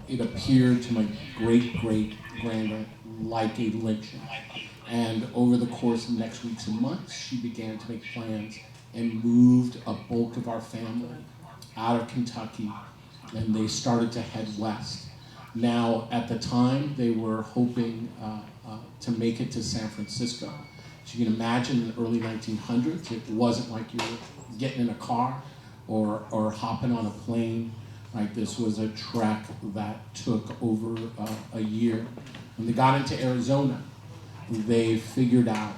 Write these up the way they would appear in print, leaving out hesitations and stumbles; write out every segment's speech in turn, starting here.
It appeared to my great-great-grandaunt like a lynching. And over the course of the next weeks and months, she began to make plans and moved a bulk of our family out of Kentucky, and they started to head west. Now, at the time, they were hoping to make it to San Francisco. So you can imagine in the early 1900s, it wasn't like you were getting in a car or hopping on a plane. Right? This was a trek that took over a year. When they got into Arizona, they figured out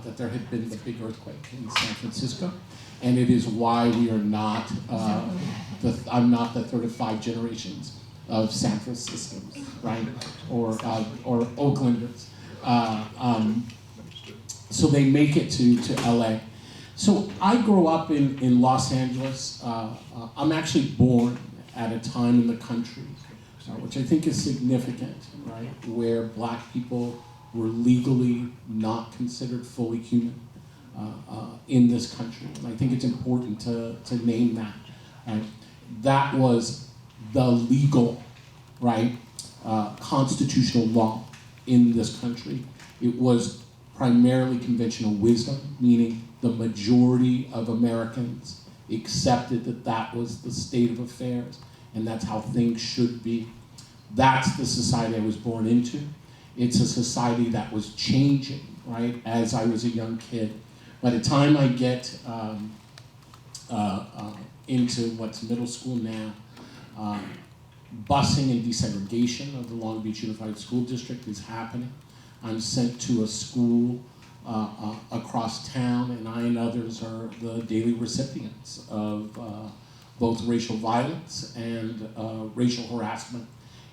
that there had been the big earthquake in San Francisco, and it is why we are not, I'm not the third of 5 generations of San Franciscans, right? Or Oaklanders. So they make it to LA. So I grew up in Los Angeles. I'm actually born at a time in the country, which I think is significant, right? Where black people were legally not considered fully human in this country. And I think it's important to name that, right? That was the legal, right, constitutional law in this country. It was primarily conventional wisdom, meaning the majority of Americans accepted that that was the state of affairs and that's how things should be. That's the society I was born into. It's a society that was changing, right, as I was a young kid. By the time I get into what's middle school now, busing and desegregation of the Long Beach Unified School District is happening. I'm sent to a school across town, and I and others are the daily recipients of both racial violence and racial harassment.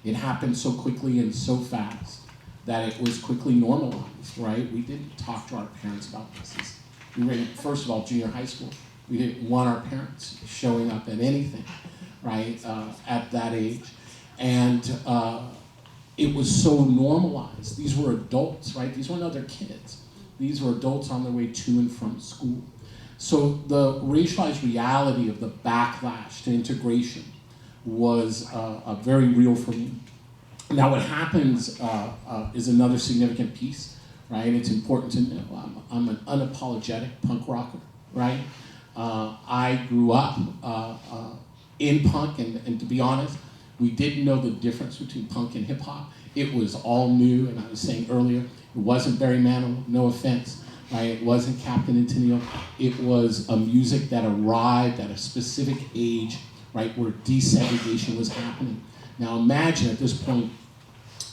It happened so quickly and so fast that it was quickly normalized, right? We didn't talk to our parents about this. We were in, first of all, junior high school. We didn't want our parents showing up at anything, right, at that age. And it was so normalized. These were adults, right? These weren't other kids. These were adults on their way to and from school. So the racialized reality of the backlash to integration was very real for me. Now what happens is another significant piece, right? And it's important to know I'm an unapologetic punk rocker, right? I grew up in punk, and to be honest, we didn't know the difference between punk and hip hop. It was all new, and I was saying earlier, it wasn't Barry Manilow, no offense, right? It wasn't Captain and Tennille. It was a music that arrived at a specific age, right, where desegregation was happening. Now imagine at this point,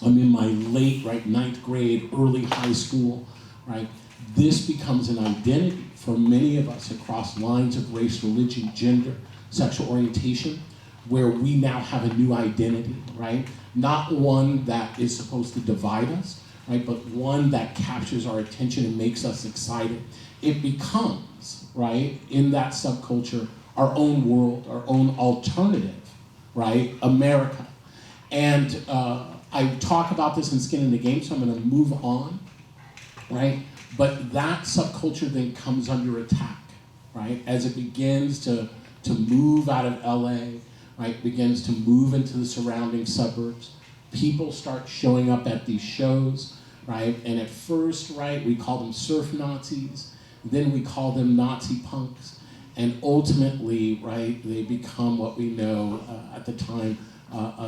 I'm in my late, right, 9th grade, early high school, right? This becomes an identity for many of us across lines of race, religion, gender, sexual orientation, where we now have a new identity, right? Not one that is supposed to divide us, right? But one that captures our attention and makes us excited. It becomes, right, in that subculture, our own world, our own alternative, right? America. And I talk about this in Skin in the Game, so I'm gonna move on, right? But that subculture then comes under attack, right? As it begins to move out of LA, right? Begins to move into the surrounding suburbs. People start showing up at these shows, right? And at first, right, we call them surf Nazis, then we call them Nazi punks, and ultimately, right, they become what we know at the time,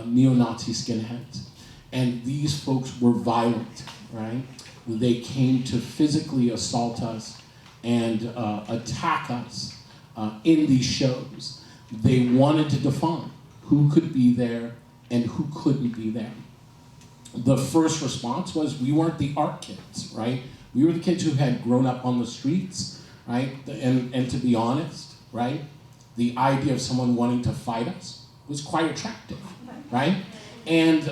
neo-Nazi skinheads. And these folks were violent, right? They came to physically assault us and attack us in these shows. They wanted to define who could be there and who couldn't be there. The first response was we weren't the art kids, right? We were the kids who had grown up on the streets, right? And to be honest, right? The idea of someone wanting to fight us was quite attractive, right? And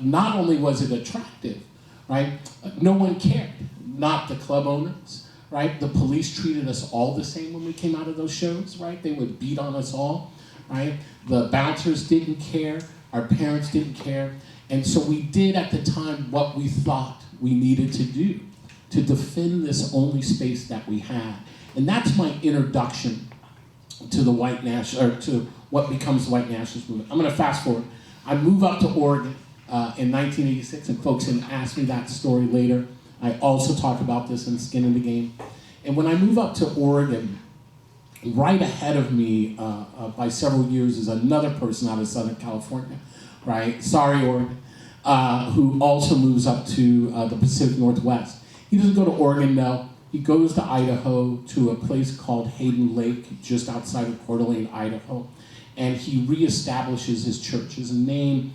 not only was it attractive, right? No one cared, not the club owners, right? The police treated us all the same when we came out of those shows, right? They would beat on us all, right? The bouncers didn't care, our parents didn't care, and so we did at the time what we thought we needed to do to defend this only space that we had. And that's my introduction to the white national, or to what becomes the white nationalist movement. I'm gonna fast forward. I move up to Oregon in 1986, and folks can ask me that story later. I also talk about this in Skin in the Game. And when I move up to Oregon, right ahead of me by several years is another person out of Southern California, right? Sorry, Oregon, who also moves up to the Pacific Northwest. He doesn't go to Oregon, no. He goes to Idaho, to a place called Hayden Lake, just outside of Coeur d'Alene, Idaho. And he reestablishes his church. His name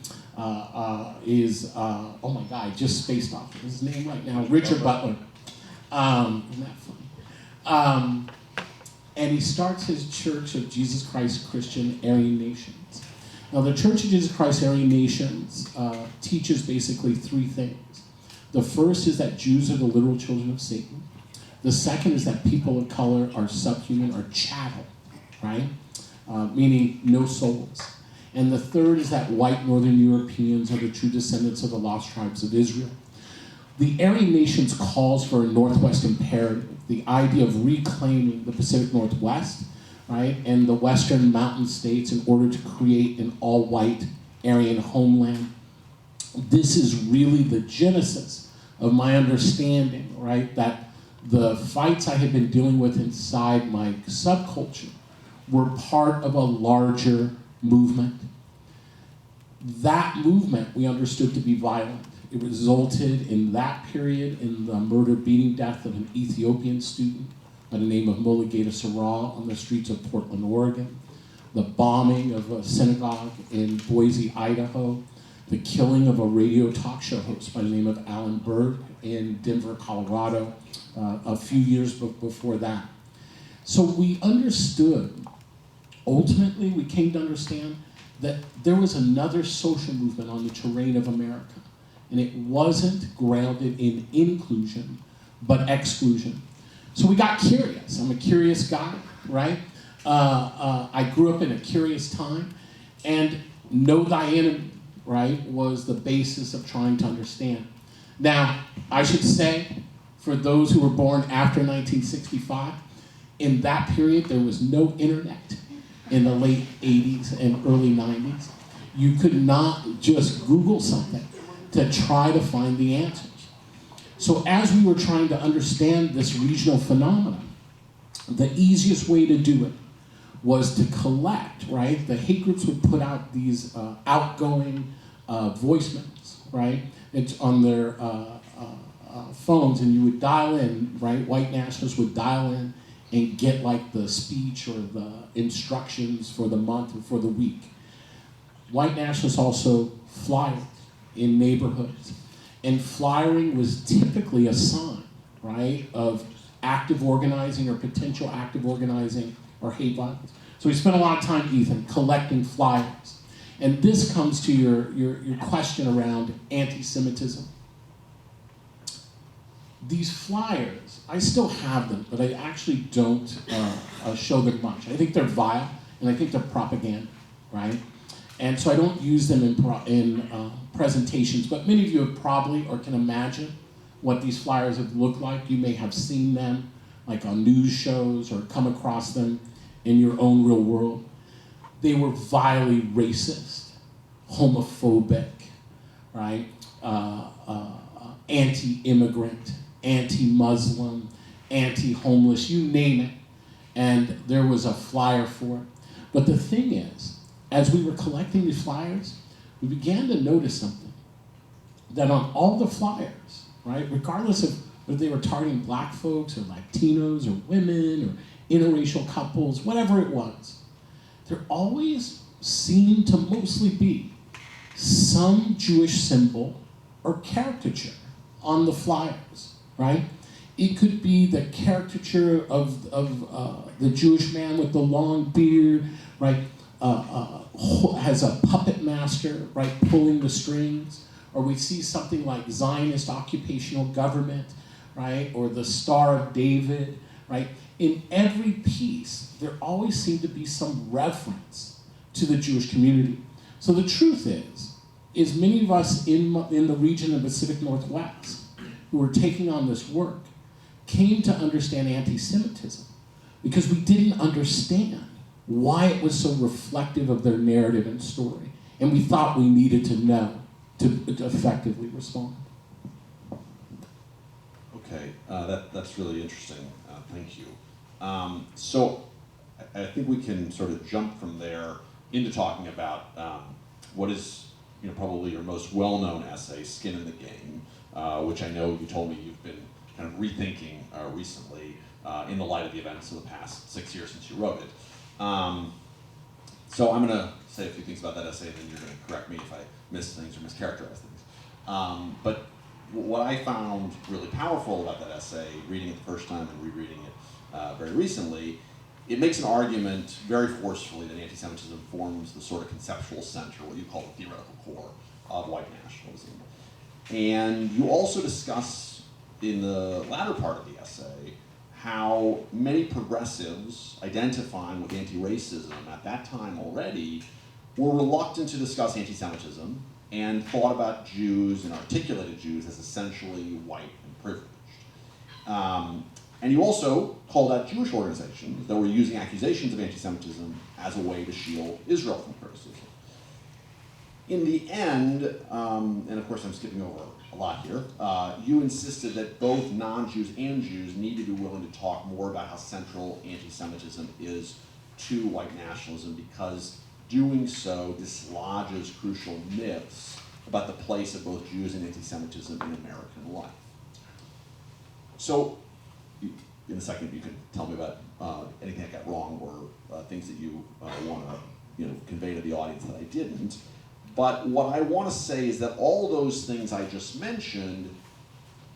is, oh my God, I just spaced off his name right now, Richard Butler. Isn't that funny? And he starts his Church of Jesus Christ Christian Aryan Nations. Now, the Church of Jesus Christ Aryan Nations teaches basically three things. The first is that Jews are the literal children of Satan. The second is that people of color are subhuman or chattel, right? Meaning no souls. And the third is that white Northern Europeans are the true descendants of the lost tribes of Israel. The Aryan Nations calls for a Northwest imperative, the idea of reclaiming the Pacific Northwest, right, and the Western mountain states in order to create an all-white Aryan homeland. This is really the genesis of my understanding, right, that the fights I had been dealing with inside my subculture were part of a larger movement. That movement we understood to be violent. It resulted in that period in the murder, beating death of an Ethiopian student by the name of Mulugeta Sarah on the streets of Portland, Oregon, the bombing of a synagogue in Boise, Idaho, the killing of a radio talk show host by the name of Alan Berg in Denver, Colorado, a few years before that. So we understood, ultimately we came to understand that there was another social movement on the terrain of America, and it wasn't grounded in inclusion, but exclusion. So we got curious. I'm a curious guy, right? I grew up in a curious time, and know thy enemy, right, was the basis of trying to understand. Now, I should say, for those who were born after 1965, in that period there was no internet in the late 80s and early 90s. You could not just Google something to try to find the answers. So as we were trying to understand this regional phenomenon, the easiest way to do it was to collect, right? The hate groups would put out these outgoing voicemails, right? It's on their phones, and you would dial in, right? White nationalists would dial in and get like the speech or the instructions for the month or for the week. White nationalists also flyered in neighborhoods. And flyering was typically a sign, right, of active organizing or potential active organizing or hate violence. So we spent a lot of time, Ethan, collecting flyers. And this comes to your question around anti-Semitism. These flyers, I still have them, but I actually don't show them much. I think they're vile, and I think they're propaganda, right? And so I don't use them in presentations, but many of you have probably or can imagine what these flyers have looked like. You may have seen them like on news shows or come across them in your own real world. They were vilely racist, homophobic, right? Anti-immigrant, anti-Muslim, anti-homeless, you name it. And there was a flyer for it. But the thing is, as we were collecting these flyers, we began to notice something. That on all the flyers, right, regardless of whether they were targeting black folks or Latinos or women or interracial couples, whatever it was, there always seemed to mostly be some Jewish symbol or caricature on the flyers, right? It could be the caricature of the Jewish man with the long beard, right? Has a puppet master, right, pulling the strings, or we see something like Zionist occupational government, right, or the Star of David, right? In every piece, there always seemed to be some reference to the Jewish community. So the truth is many of us in the region of the Pacific Northwest who were taking on this work came to understand anti-Semitism because we didn't understand why it was so reflective of their narrative and story. and we thought we needed to know to effectively respond. Okay, that's really interesting. Thank you. So I think we can sort of jump from there into talking about what is, probably your most well-known essay, Skin in the Game, which I know you told me you've been kind of rethinking recently in the light of the events of the past 6 years since you wrote it. So I'm going to say a few things about that essay, and then you're going to correct me if I miss things or mischaracterize things. But what I found really powerful about that essay, reading it the first time and rereading it very recently, it makes an argument very forcefully that anti-Semitism forms the sort of conceptual center, what you call the theoretical core of white nationalism. And you also discuss in the latter part of the essay how many progressives identifying with anti-racism at that time already were reluctant to discuss anti-Semitism and thought about Jews and articulated Jews as essentially white and privileged. And you also called out Jewish organizations that were using accusations of anti-Semitism as a way to shield Israel from criticism. In the end, and of course I'm skipping over a lot here, you insisted that both non-Jews and Jews need to be willing to talk more about how central anti-Semitism is to white nationalism, because doing so dislodges crucial myths about the place of both Jews and anti-Semitism in American life. So, in a second, you can tell me about anything I got wrong or things that you want to convey to the audience that I didn't. But what I want to say is that all those things I just mentioned,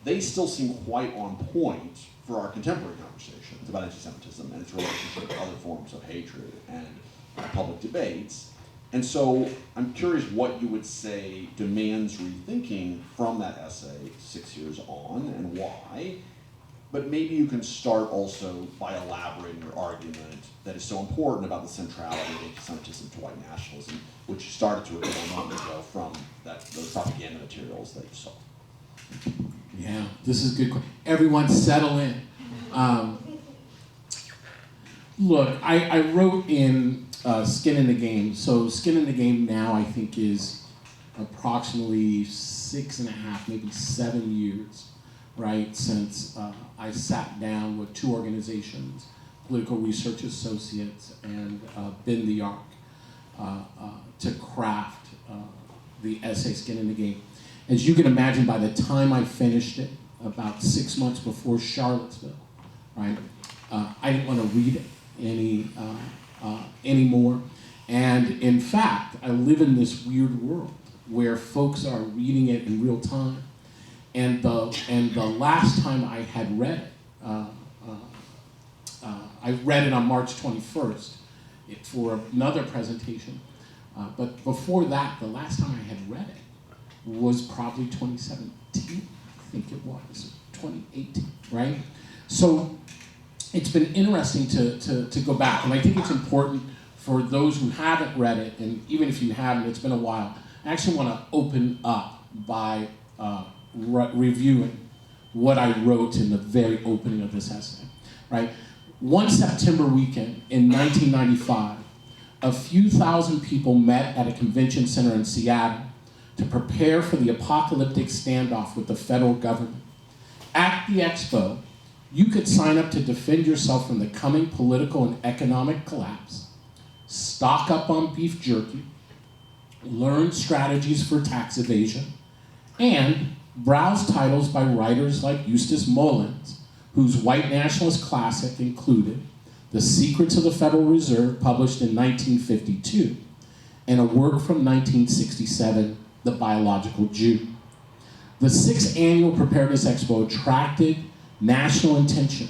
they still seem quite on point for our contemporary conversations about anti-Semitism and its relationship to other forms of hatred and public debates. And so I'm curious what you would say demands rethinking from that essay 6 years on and why. But maybe you can start also by elaborating your argument that is so important about the centrality of anti-Semitism to white nationalism, which you started to reveal a moment ago from those propaganda materials that you saw. Yeah, this is good. Everyone settle in. Look, I wrote in Skin in the Game. So Skin in the Game now I think is approximately 6.5, maybe 7 years, right, since I sat down with two organizations, Political Research Associates and Bend the Arc, to craft the essay Skin in the Game. As you can imagine, by the time I finished it, about 6 months before Charlottesville, right, I didn't want to read it anymore. And in fact, I live in this weird world where folks are reading it in real time. And the last time I had read it, I read it on March 21st for another presentation. But before that, the last time I had read it was probably 2017, I think it was, 2018, right? So it's been interesting to go back, and I think it's important for those who haven't read it, and even if you haven't, it's been a while. I actually want to open up by reviewing what I wrote in the very opening of this essay, right? One September weekend in 1995, a few thousand people met at a convention center in Seattle to prepare for the apocalyptic standoff with the federal government. At the expo, you could sign up to defend yourself from the coming political and economic collapse, stock up on beef jerky, learn strategies for tax evasion, and browse titles by writers like Eustace Mullins, whose white nationalist classic included The Secrets of the Federal Reserve, published in 1952, and a work from 1967, The Biological Jew. The 6th annual Preparedness Expo attracted national attention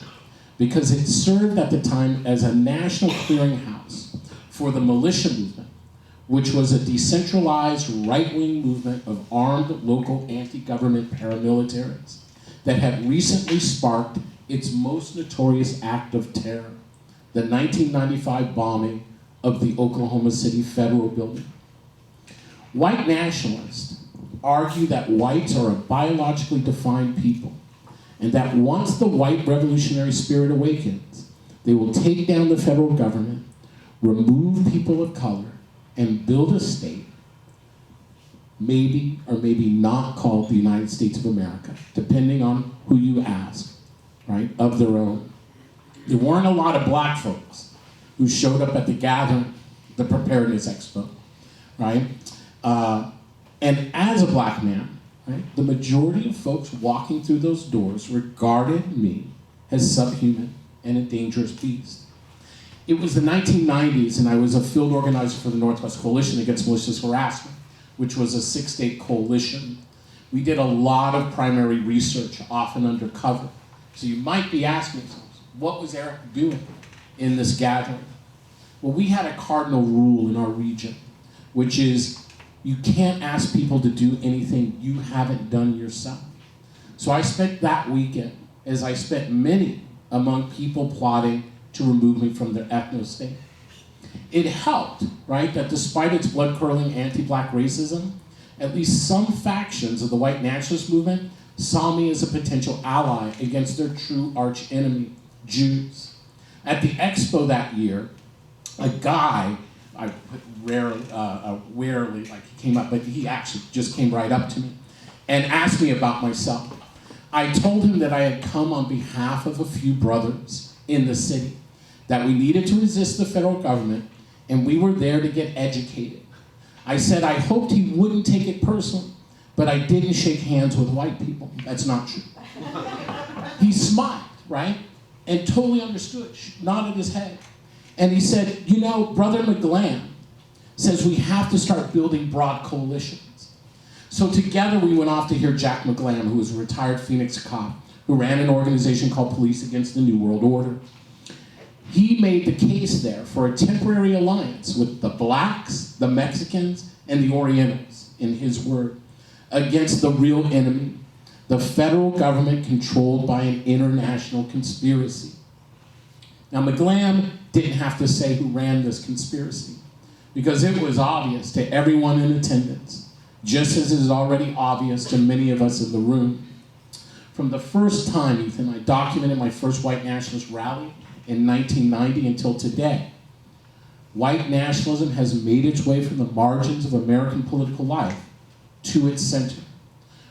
because it served at the time as a national clearinghouse for the militia movement, which was a decentralized right-wing movement of armed local anti-government paramilitaries that had recently sparked its most notorious act of terror, the 1995 bombing of the Oklahoma City Federal Building. White nationalists argue that whites are a biologically defined people, and that once the white revolutionary spirit awakens, they will take down the federal government, remove people of color, and build a state maybe or maybe not called the United States of America, depending on who you ask, right, of their own. There weren't a lot of black folks who showed up at the gathering, the Preparedness Expo, right? And as a black man, right, the majority of folks walking through those doors regarded me as subhuman and a dangerous beast. It was the 1990s, and I was a field organizer for the Northwest Coalition Against Malicious Harassment, which was a 6-state coalition. We did a lot of primary research, often undercover. So you might be asking yourselves, what was Eric doing in this gathering? Well, we had a cardinal rule in our region, which is you can't ask people to do anything you haven't done yourself. So I spent that weekend, as I spent many among people plotting to remove me from their ethno-state. It helped, right, that despite its blood-curdling anti-black racism, at least some factions of the white nationalist movement saw me as a potential ally against their true arch-enemy, Jews. At the expo that year, a guy, I rarely, like he came up, but he actually just came right up to me and asked me about myself. I told him that I had come on behalf of a few brothers in the city, that we needed to resist the federal government, and we were there to get educated. I said I hoped he wouldn't take it personally, but I didn't shake hands with white people. That's not true. He smiled, right? And totally understood, nodded his head. And he said, you know, Brother McGlam says we have to start building broad coalitions. So together we went off to hear Jack McGlam, who was a retired Phoenix cop, who ran an organization called Police Against the New World Order. He made the case there for a temporary alliance with the blacks, the Mexicans, and the Orientals, in his word, against the real enemy, the federal government controlled by an international conspiracy. Now, McGlam didn't have to say who ran this conspiracy, because it was obvious to everyone in attendance, just as it is already obvious to many of us in the room. From the first time, Ethan, I documented my first white nationalist rally in 1990 until today, white nationalism has made its way from the margins of American political life to its center.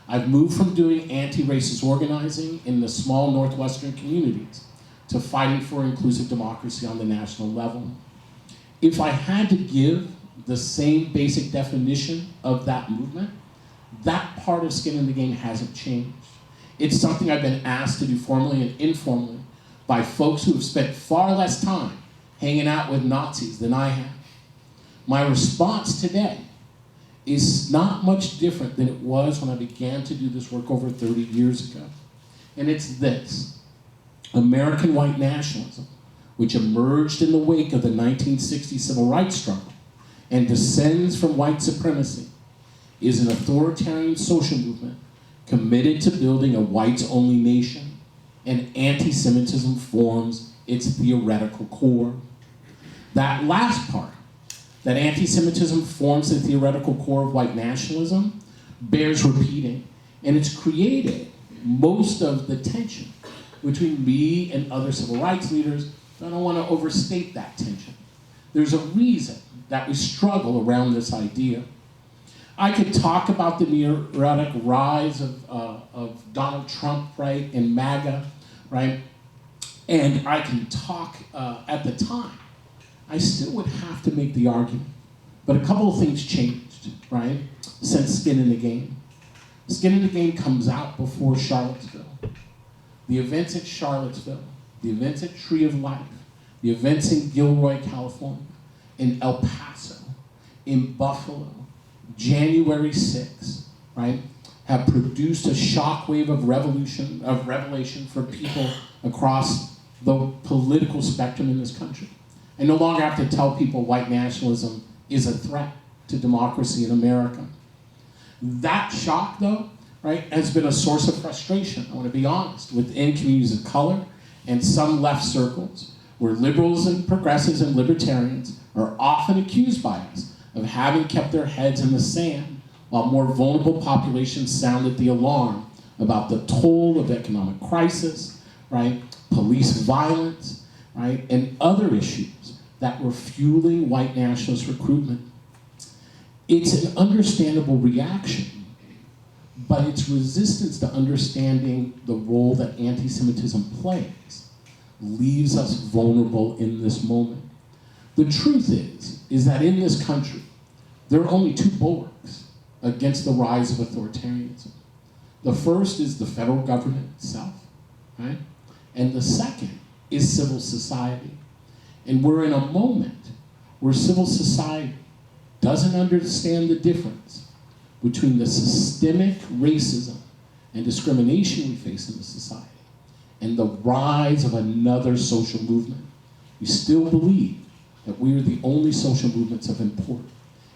I've moved from doing anti-racist organizing in the small Northwestern communities to fighting for inclusive democracy on the national level. If I had to give the same basic definition of that movement, that part of skin in the game hasn't changed. It's something I've been asked to do formally and informally by folks who have spent far less time hanging out with Nazis than I have. My response today is not much different than it was when I began to do this work over 30 years ago. And it's this: American white nationalism, which emerged in the wake of the 1960 civil rights struggle and descends from white supremacy, is an authoritarian social movement committed to building a whites-only nation, and anti-Semitism forms its theoretical core. That last part, that anti-Semitism forms the theoretical core of white nationalism, bears repeating, and it's created most of the tension between me and other civil rights leaders. I don't want to overstate that tension. There's a reason that we struggle around this idea. I could talk about the neurotic rise of Donald Trump, right, and MAGA, right? And I can talk at the time. I still would have to make the argument. But a couple of things changed, right, since Skin in the Game. Skin in the Game comes out before Charlottesville. The events at Charlottesville, the events at Tree of Life, the events in Gilroy, California, in El Paso, in Buffalo, January 6th, right, have produced a shockwave of revelation for people across the political spectrum in this country. I no longer have to tell people white nationalism is a threat to democracy in America. That shock, though, right, has been a source of frustration, I want to be honest, within communities of color and some left circles, where liberals and progressives and libertarians are often accused by us of having kept their heads in the sand while more vulnerable populations sounded the alarm about the toll of economic crisis, right, police violence, right, and other issues that were fueling white nationalist recruitment. it's an understandable reaction, but its resistance to understanding the role that anti-Semitism plays leaves us vulnerable in this moment. The truth is that in this country, there are only two bulwarks against the rise of authoritarianism. The first is the federal government itself, right? And the second is civil society. And we're in a moment where civil society doesn't understand the difference between the systemic racism and discrimination we face in the society and the rise of another social movement. We still believe that we are the only social movements of import,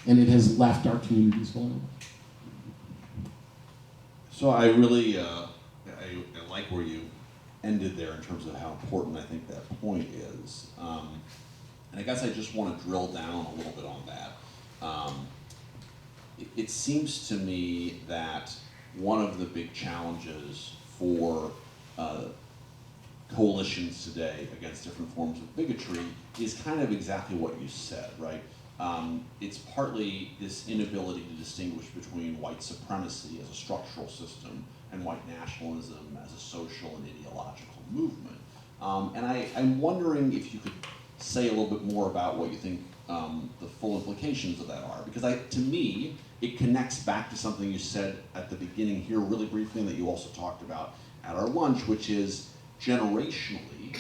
and it has left our communities vulnerable. So I really, I like where you ended there in terms of how important I think that point is. And I guess I just want to drill down a little bit on that. It seems to me that one of the big challenges for coalitions today against different forms of bigotry is kind of exactly what you said, right? It's partly this inability to distinguish between white supremacy as a structural system and white nationalism as a social and ideological movement. And I'm wondering if you could say a little bit more about what you think the full implications of that are. Because to me, it connects back to something you said at the beginning here really briefly, and that you also talked about at our lunch, which is generationally,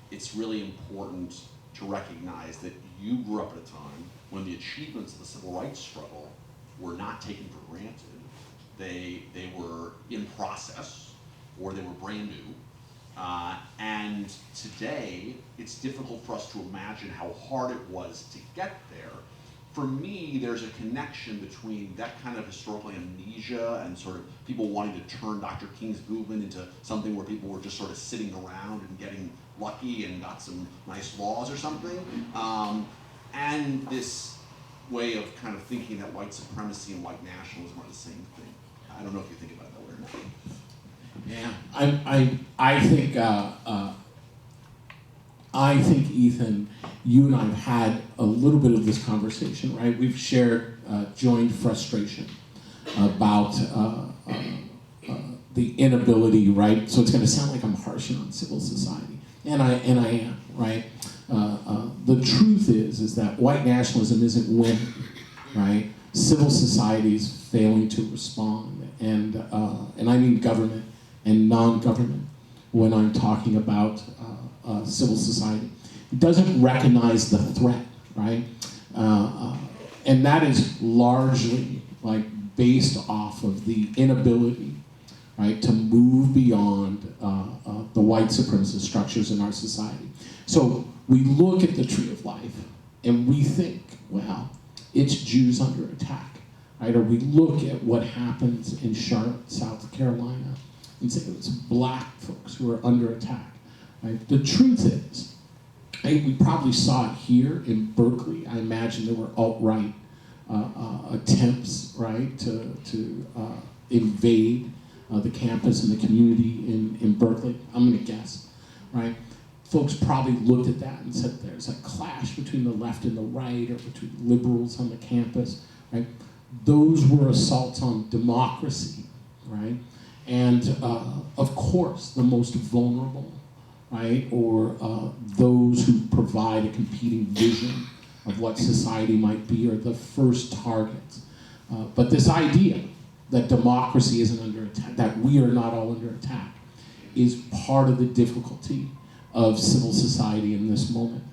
it's really important to recognize that you grew up at a time when the achievements of the civil rights struggle were not taken for granted. They were in process, or they were brand new. And today, it's difficult for us to imagine how hard it was to get there. For me, there's a connection between that kind of historical amnesia and sort of people wanting to turn Dr. King's movement into something where people were just sort of sitting around and getting lucky and got some nice laws or something, and this way of kind of thinking that white supremacy and white nationalism are the same thing. I don't know if you think about it that way or not. Yeah, I think, Ethan, you and I have had a little bit of this conversation, right? We've shared joint frustration about the inability, right? So it's going to sound like I'm harshing on civil society, and I am, right? The truth is that white nationalism isn't winning, right? Civil society is failing to respond, and I mean government and non-government when I'm talking about civil society. It doesn't recognize the threat, right? And that is largely based off of the inability, right, to move beyond the white supremacist structures in our society. So we look at the Tree of Life and we think, well, it's Jews under attack, right? Or we look at what happens in Charlotte, South Carolina, and say it's black folks who are under attack, right? The truth is, we probably saw it here in Berkeley. I imagine there were alt-right attempts, right, to invade the campus and the community in Berkeley. I'm going to guess, right? Folks probably looked at that and said there's a clash between the left and the right, or between liberals on the campus, right? Those were assaults on democracy, right? And of course, the most vulnerable, right, or those who provide a competing vision of what society might be are the first targets. But this idea that democracy isn't under attack, that we are not all under attack, is part of the difficulty of civil society in this moment.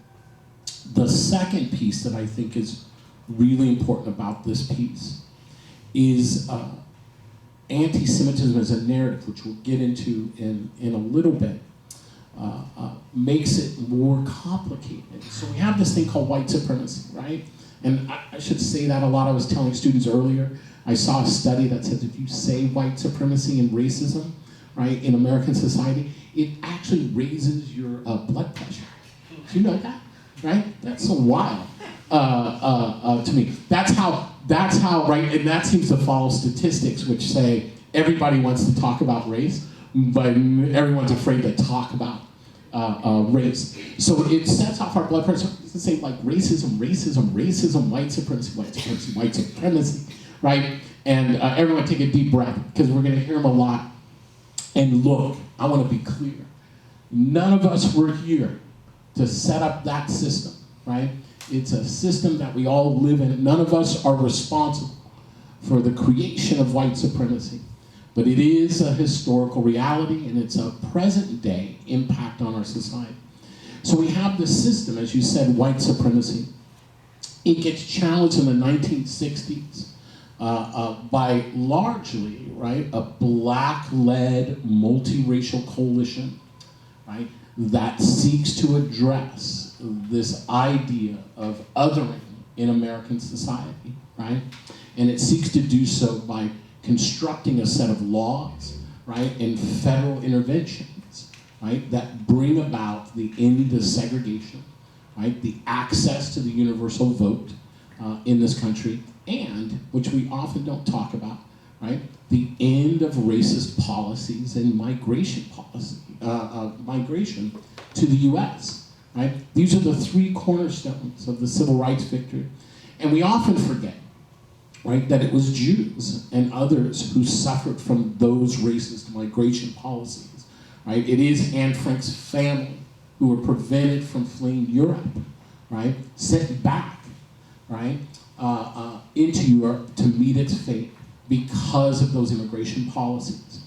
The second piece that I think is really important about this piece is anti-Semitism as a narrative, which we'll get into in a little bit, makes it more complicated. So we have this thing called white supremacy, right? And I should say that a lot. I was telling students earlier, I saw a study that says if you say white supremacy and racism, right, in American society, it actually raises your blood pressure. Do you know that, right? That's so wild to me. That's how, right, and that seems to follow statistics which say everybody wants to talk about race, but everyone's afraid to talk about race. So it sets off our blood pressure to say like racism, racism, racism, white supremacy, white supremacy, white supremacy, right? And everyone take a deep breath because we're going to hear them a lot. And look, I want to be clear. None of us were here to set up that system, right? It's a system that we all live in. None of us are responsible for the creation of white supremacy. But it is a historical reality, and it's a present day impact on our society. So we have this system, as you said, white supremacy. It gets challenged in the 1960s by largely, right, a black-led multiracial coalition, right, that seeks to address this idea of othering in American society, right? And it seeks to do so by constructing a set of laws, right, and federal interventions, right, that bring about the end of segregation, right, the access to the universal vote in this country, and, which we often don't talk about, right, the end of racist policies and migration policy, migration to the U.S., right? These are the three cornerstones of the civil rights victory. And we often forget, right, that it was Jews and others who suffered from those racist migration policies, right? It is Anne Frank's family who were prevented from fleeing Europe, right? Sent back, right, into Europe to meet its fate because of those immigration policies.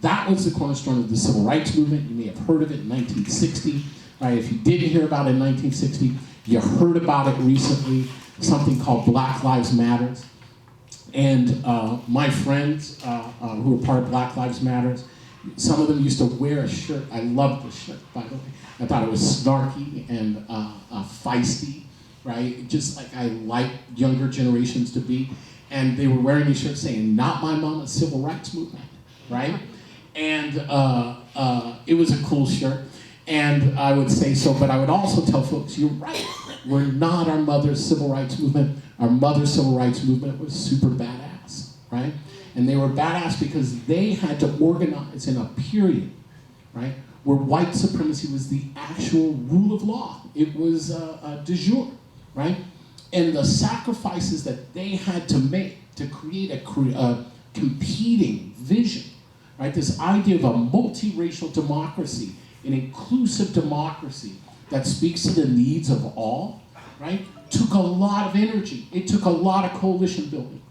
That was the cornerstone of the civil rights movement. You may have heard of it in 1960, right? If you didn't hear about it in 1960, you heard about it recently, something called Black Lives Matter. And my friends who were part of Black Lives Matter, some of them used to wear a shirt. I loved the shirt, by the way. I thought it was snarky and feisty, right? Just like I like younger generations to be. And they were wearing these shirts saying, "Not my mama's civil rights movement," right? And it was a cool shirt. And I would say so, but I would also tell folks, you're right. We're not our mother's civil rights movement. Our mother's civil rights movement was super badass, right? And they were badass because they had to organize in a period, right, where white supremacy was the actual rule of law. It was de jure, right? And the sacrifices that they had to make to create a competing vision, right? This idea of a multiracial democracy, an inclusive democracy that speaks to the needs of all, right? Took a lot of energy. It took a lot of coalition building.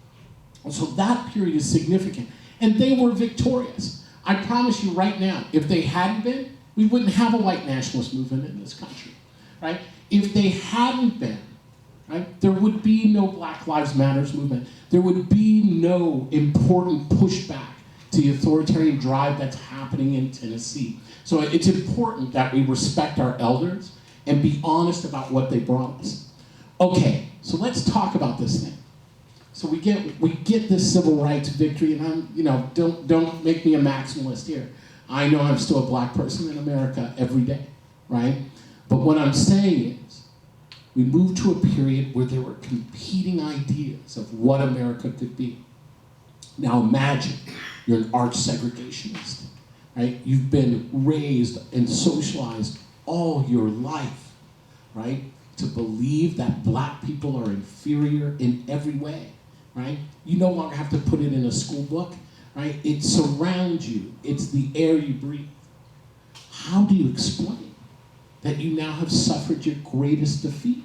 And so that period is significant. And they were victorious. I promise you right now, if they hadn't been, we wouldn't have a white nationalist movement in this country, right? If they hadn't been, right, there would be no Black Lives Matter movement. There would be no important pushback to the authoritarian drive that's happening in Tennessee. So it's important that we respect our elders and be honest about what they brought us. Okay, so let's talk about this thing. So we get this civil rights victory, and don't make me a maximalist here. I know I'm still a black person in America every day, right? But what I'm saying is, we moved to a period where there were competing ideas of what America could be. Now imagine you're an arch segregationist, right? You've been raised and socialized all your life, right, to believe that black people are inferior in every way, right? You no longer have to put it in a school book, right? It surrounds you. It's the air you breathe. How do you explain that you now have suffered your greatest defeat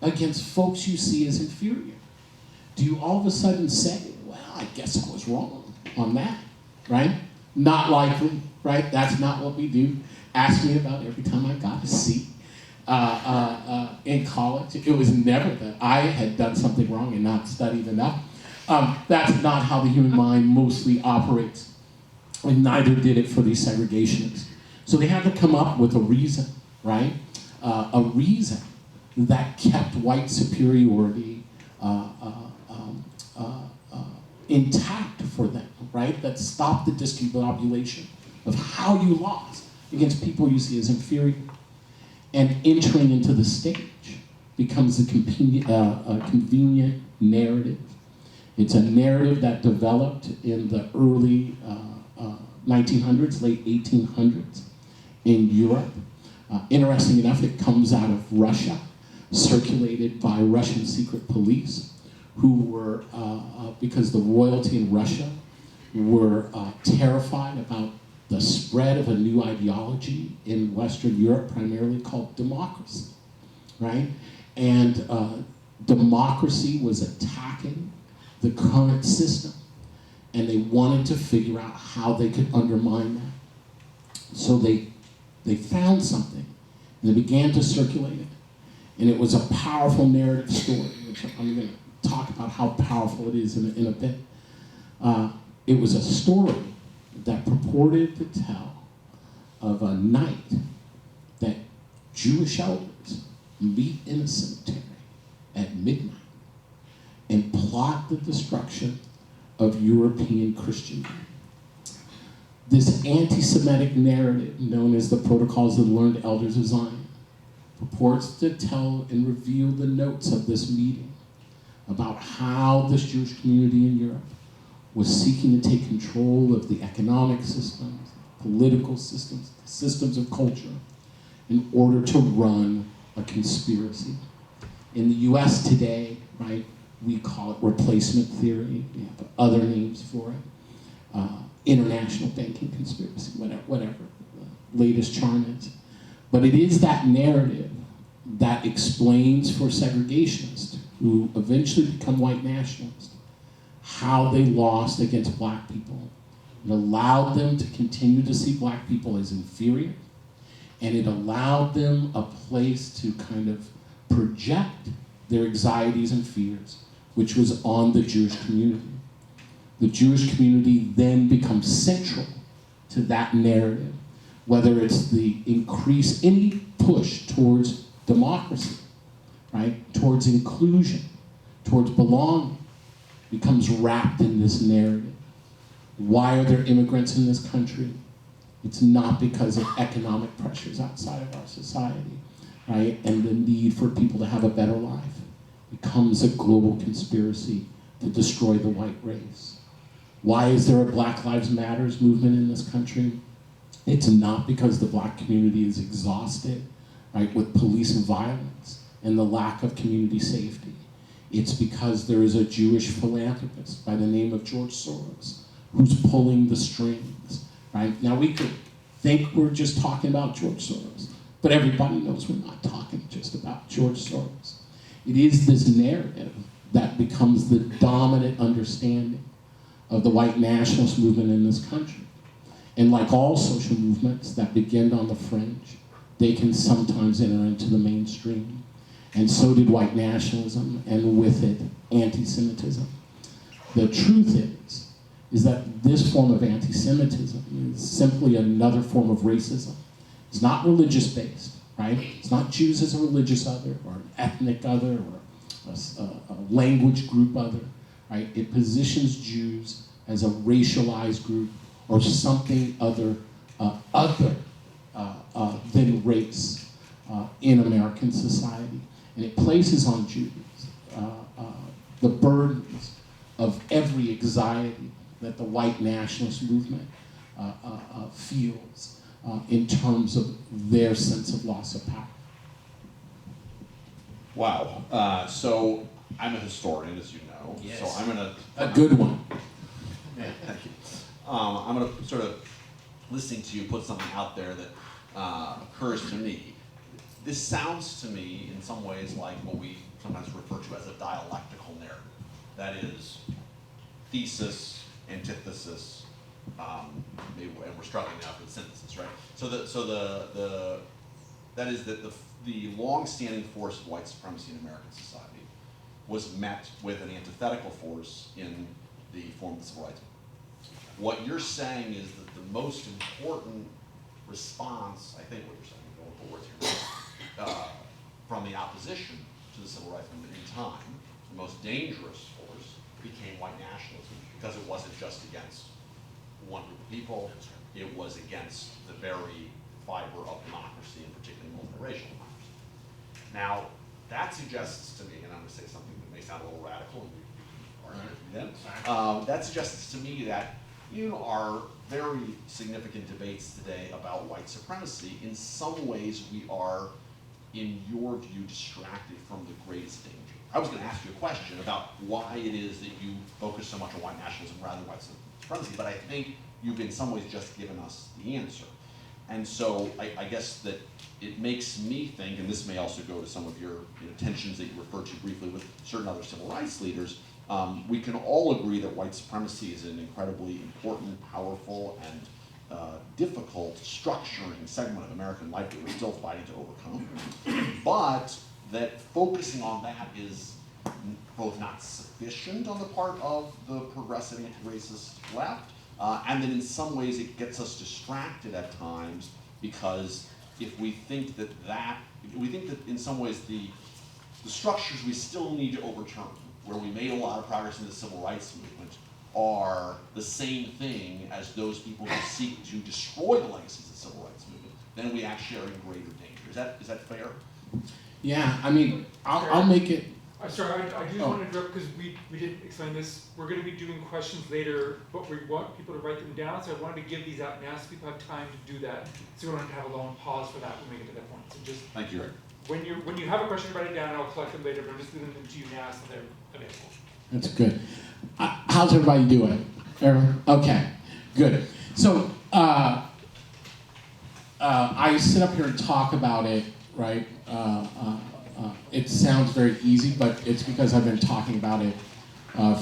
against folks you see as inferior? Do you all of a sudden say, well, I guess I was wrong on that, right? Not likely, right? That's not what we do. Ask me about every time I got a C in college. It was never that I had done something wrong and not studied enough. That's not how the human mind mostly operates, and neither did it for these segregationists. So they had to come up with a reason, right? A reason that kept white superiority intact for them, right? That stopped the discombobulation of how you lost against people you see as inferior. And entering into the stage becomes a convenient narrative. It's a narrative that developed in the early 1900s, late 1800s. in Europe. Interesting enough, it comes out of Russia, circulated by Russian secret police, who were, because the royalty in Russia were terrified about the spread of a new ideology in Western Europe, primarily called democracy, right? And democracy was attacking the current system, and they wanted to figure out how they could undermine that. So they found something, and they began to circulate it. And it was a powerful narrative story, which I'm going to talk about how powerful it is in a bit. It was a story that purported to tell of a night that Jewish elders meet in a cemetery at midnight and plot the destruction of European Christianity. This anti-Semitic narrative, known as the Protocols of the Learned Elders of Zion, purports to tell and reveal the notes of this meeting about how this Jewish community in Europe was seeking to take control of the economic systems, political systems, systems of culture, in order to run a conspiracy. In the US today, right, we call it replacement theory. We have other names for it. International banking conspiracy, whatever the latest charm is. But it is that narrative that explains for segregationists, who eventually become white nationalists, how they lost against black people. It allowed them to continue to see black people as inferior, and it allowed them a place to kind of project their anxieties and fears, which was on the Jewish community. The Jewish community then becomes central to that narrative, whether it's the increase, any push towards democracy, right, towards inclusion, towards belonging, becomes wrapped in this narrative. Why are there immigrants in this country? It's not because of economic pressures outside of our society, right, and the need for people to have a better life. It becomes a global conspiracy to destroy the white race. Why is there a Black Lives Matters movement in this country? It's not because the black community is exhausted, right, with police violence and the lack of community safety. It's because there is a Jewish philanthropist by the name of George Soros who's pulling the strings, right? Now we could think we're just talking about George Soros, but everybody knows we're not talking just about George Soros. It is this narrative that becomes the dominant understanding of the white nationalist movement in this country. And like all social movements that begin on the fringe, they can sometimes enter into the mainstream. And so did white nationalism, and with it, anti-Semitism. The truth is that this form of anti-Semitism is simply another form of racism. It's not religious-based, right? It's not Jews as a religious other, or an ethnic other, or a language group other, right? It positions Jews as a racialized group, or something other than race in American society. And it places on Jews the burdens of every anxiety that the white nationalist movement feels in terms of their sense of loss of power. Wow. So I'm a historian, as you know. Yes. So I'm gonna A good one. Yeah, thank you. I'm gonna sort of, listening to you, put something out there that occurs to me. This sounds to me, in some ways, like what we sometimes refer to as a dialectical narrative. That is, thesis, antithesis, and we're struggling now with synthesis, right? So that is that the long-standing force of white supremacy in American society was met with an antithetical force in the form of the civil rights movement. What you're saying is that the most important response, I think what you're saying, going forward here, from the opposition to the civil rights movement in time, the most dangerous force became white nationalism, because it wasn't just against one group of people, it was against the very fiber of democracy, and particularly multiracial democracy. Now, that suggests to me, and I'm going to say something that may sound a little radical, and we can argue then, that suggests to me that are very significant debates today about white supremacy. In some ways, we are, in your view, distracted from the greatest danger. I was going to ask you a question about why it is that you focus so much on white nationalism rather than white supremacy, but I think you've in some ways just given us the answer. And so I guess that it makes me think, and this may also go to some of your tensions that you referred to briefly with certain other civil rights leaders, we can all agree that white supremacy is an incredibly important, powerful, and difficult structuring segment of American life that we're still fighting to overcome, but that focusing on that is both not sufficient on the part of the progressive anti-racist left, and that in some ways it gets us distracted at times, because if we think that in some ways the structures we still need to overturn, where we made a lot of progress in the civil rights movement, are the same thing as those people who seek to destroy the legacies of the civil rights movement, then we actually are in greater danger. Is that fair? Yeah, I mean, I'll make it. Sorry, I just want to interrupt because we didn't explain this. We're going to be doing questions later, but we want people to write them down, so I wanted to give these out now so people have time to do that. So we don't have to have a long pause for that when we get to that point. So just thank you, Rick. When you have a question, write it down, and I'll collect them later, but I'm just giving them to you now so they're available. That's good. How's everybody doing? Okay, good. So I sit up here and talk about it, right? It sounds very easy, but it's because I've been talking about it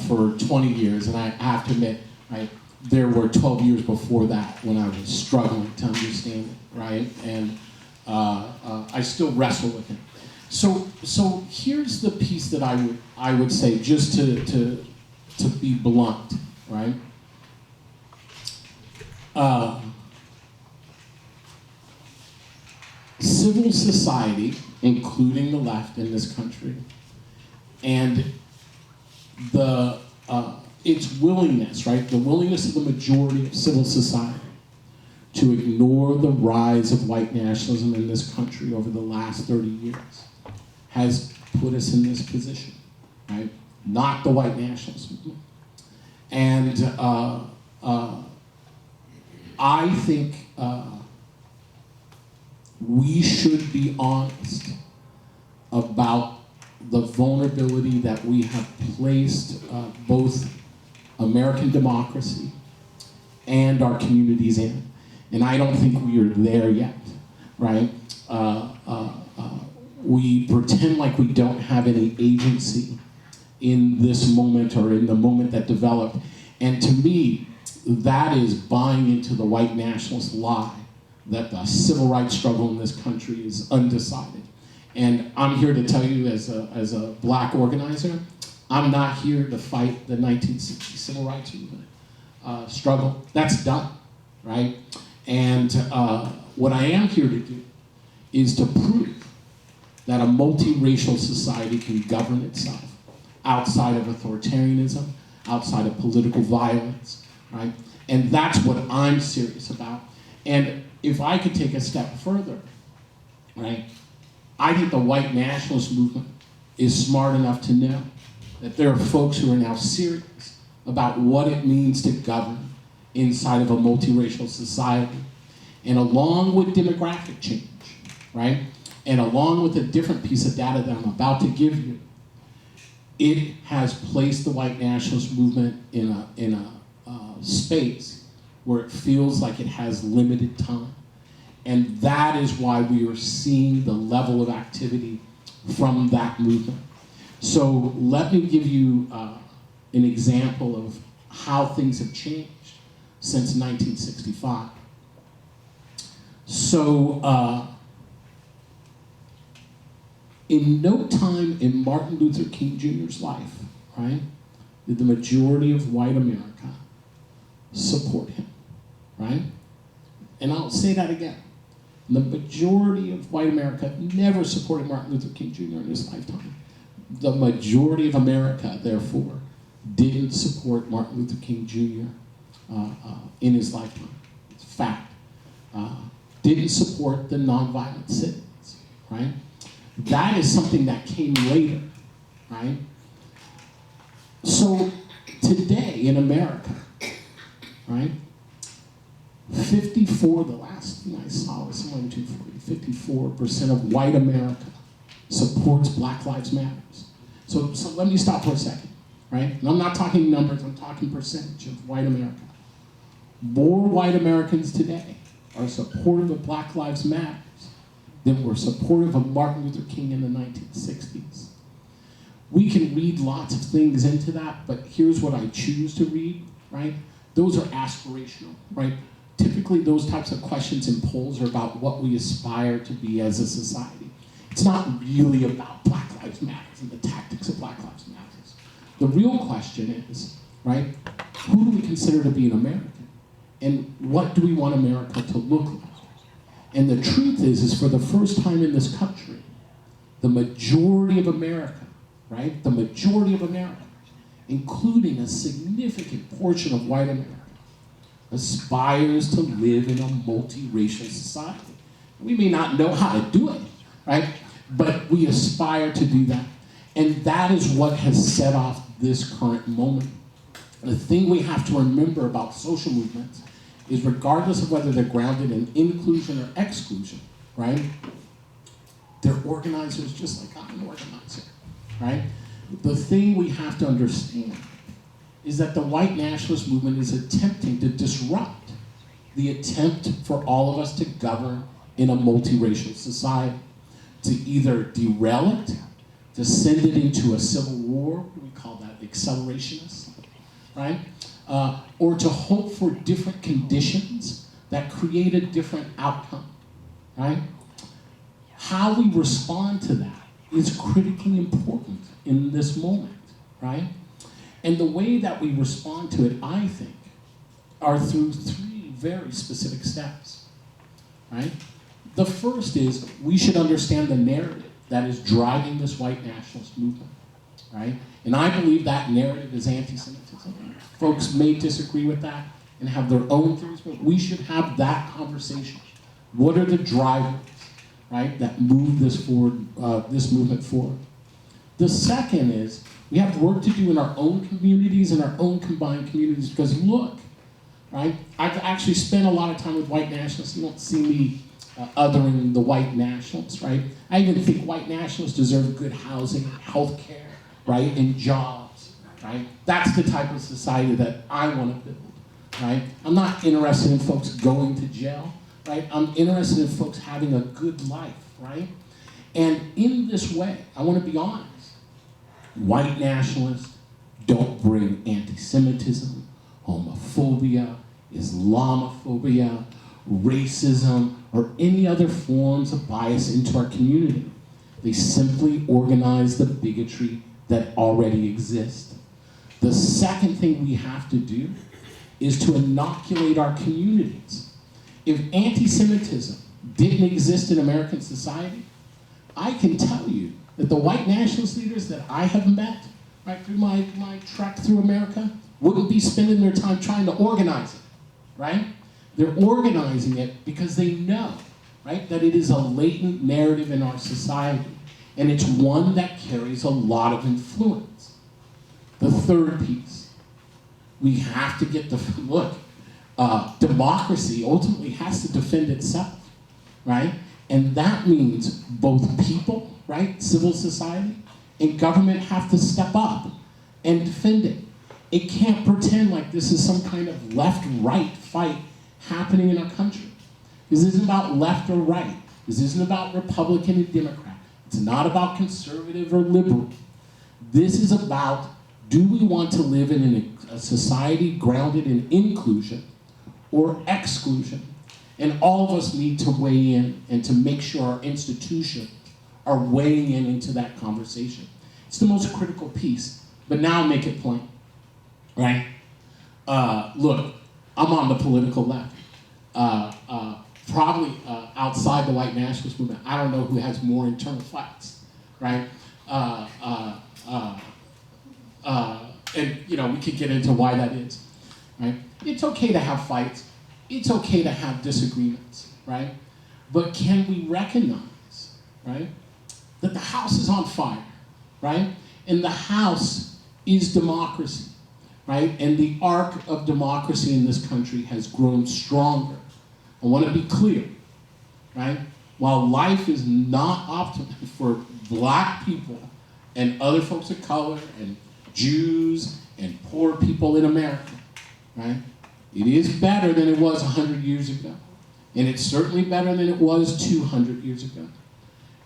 for 20 years, and I have to admit, right, there were 12 years before that when I was struggling to understand it, right? And I still wrestle with it. So here's the piece that I would say, just to be blunt, right? Civil society, including the left in this country, and its willingness, right? The willingness of the majority of civil society to ignore the rise of white nationalism in this country over the last 30 years has put us in this position, right? Not the white nationalist movement. And I think we should be honest about the vulnerability that we have placed both American democracy and our communities in. And I don't think we are there yet, right? We pretend like we don't have any agency in this moment or in the moment that developed. And to me, that is buying into the white nationalist lie that the civil rights struggle in this country is undecided. And I'm here to tell you as a black organizer, I'm not here to fight the 1960 civil rights movement struggle. That's done, right? And what I am here to do is to prove that a multiracial society can govern itself outside of authoritarianism, outside of political violence, right? And that's what I'm serious about. And if I could take a step further, right, I think the white nationalist movement is smart enough to know that there are folks who are now serious about what it means to govern inside of a multiracial society. And along with demographic change, right, and along with a different piece of data that I'm about to give you, it has placed the white nationalist movement in a space where it feels like it has limited time. And that is why we are seeing the level of activity from that movement. So let me give you an example of how things have changed since 1965. So in no time in Martin Luther King Jr.'s life, right, did the majority of white America support him, right? And I'll say that again. The majority of white America never supported Martin Luther King Jr. in his lifetime. The majority of America, therefore, didn't support Martin Luther King Jr. In his lifetime. It's a fact. Didn't support the nonviolent sit-ins, right? That is something that came later, right? So today in America, right? 54, the last thing I saw was somewhere between 54% of white America supports Black Lives Matter. So let me stop for a second, right? And I'm not talking numbers, I'm talking percentage of white America. More white Americans today are supportive of Black Lives Matter than were supportive of Martin Luther King in the 1960s. We can read lots of things into that, but here's what I choose to read, right? Those are aspirational, right? Typically, those types of questions in polls are about what we aspire to be as a society. It's not really about Black Lives Matter and the tactics of Black Lives Matter. The real question is, right, who do we consider to be an American? And what do we want America to look like? And the truth is for the first time in this country, the majority of America, right, the majority of America, including a significant portion of white America, aspires to live in a multiracial society. We may not know how to do it, right? But we aspire to do that. And that is what has set off this current moment. The thing we have to remember about social movements is regardless of whether they're grounded in inclusion or exclusion, right? They're organizers just like I'm an organizer, right? The thing we have to understand is that the white nationalist movement is attempting to disrupt the attempt for all of us to govern in a multiracial society, to either derail it, to send it into a civil war, we call that accelerationist, right? Or to hope for different conditions that create a different outcome, right? How we respond to that is critically important in this moment, right? And the way that we respond to it, I think, are through three very specific steps, right? The first is we should understand the narrative that is driving this white nationalist movement, right? And I believe that narrative is anti-Semitism. Folks may disagree with that and have their own theories, but we should have that conversation. What are the drivers, right, that move this forward, this movement forward? The second is we have work to do in our own communities and our own combined communities because look, right, I've actually spent a lot of time with white nationalists. You don't see me othering the white nationalists, right? I even think white nationalists deserve good housing, health care, right, and jobs, right? That's the type of society that I want to build, right? I'm not interested in folks going to jail, right? I'm interested in folks having a good life, right? And in this way, I want to be honest, white nationalists don't bring anti-Semitism, homophobia, Islamophobia, racism, or any other forms of bias into our community. They simply organize the bigotry that already exists. The second thing we have to do is to inoculate our communities. If anti-Semitism didn't exist in American society, I can tell you that the white nationalist leaders that I have met right through my trek through America wouldn't be spending their time trying to organize it, right? They're organizing it because they know, right, that it is a latent narrative in our society, and it's one that carries a lot of influence. The third piece, we have to get democracy ultimately has to defend itself, right? And that means both people, right, civil society, and government have to step up and defend it. It can't pretend like this is some kind of left-right fight happening in our country. This isn't about left or right. This isn't about Republican and Democrat. It's not about conservative or liberal. This is about, do we want to live in a society grounded in inclusion or exclusion? And all of us need to weigh in and to make sure our institutions are weighing in into that conversation. It's the most critical piece, but now make it plain, right? Look, I'm on the political left. Probably outside the white nationalist movement, I don't know who has more internal fights, right? And we could get into why that is, right? It's okay to have fights. It's okay to have disagreements, right? But can we recognize, right, that the house is on fire, right? And the house is democracy. right? And the arc of democracy in this country has grown stronger. I want to be clear, right? While life is not optimal for black people and other folks of color and Jews and poor people in America, right? It is better than it was 100 years ago. And it's certainly better than it was 200 years ago.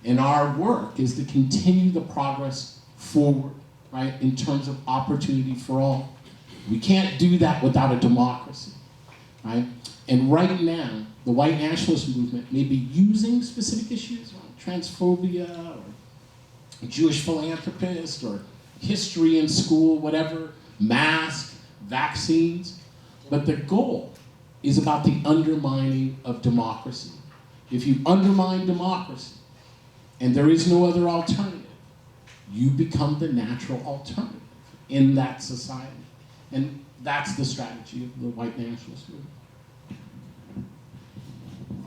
And our work is to continue the progress forward, right, in terms of opportunity for all. We can't do that without a democracy, right? And right now, the white nationalist movement may be using specific issues like transphobia or Jewish philanthropist or history in school, whatever, masks, vaccines, but the goal is about the undermining of democracy. If you undermine democracy and there is no other alternative, you become the natural alternative in that society. And that's the strategy of the white nationalist movement.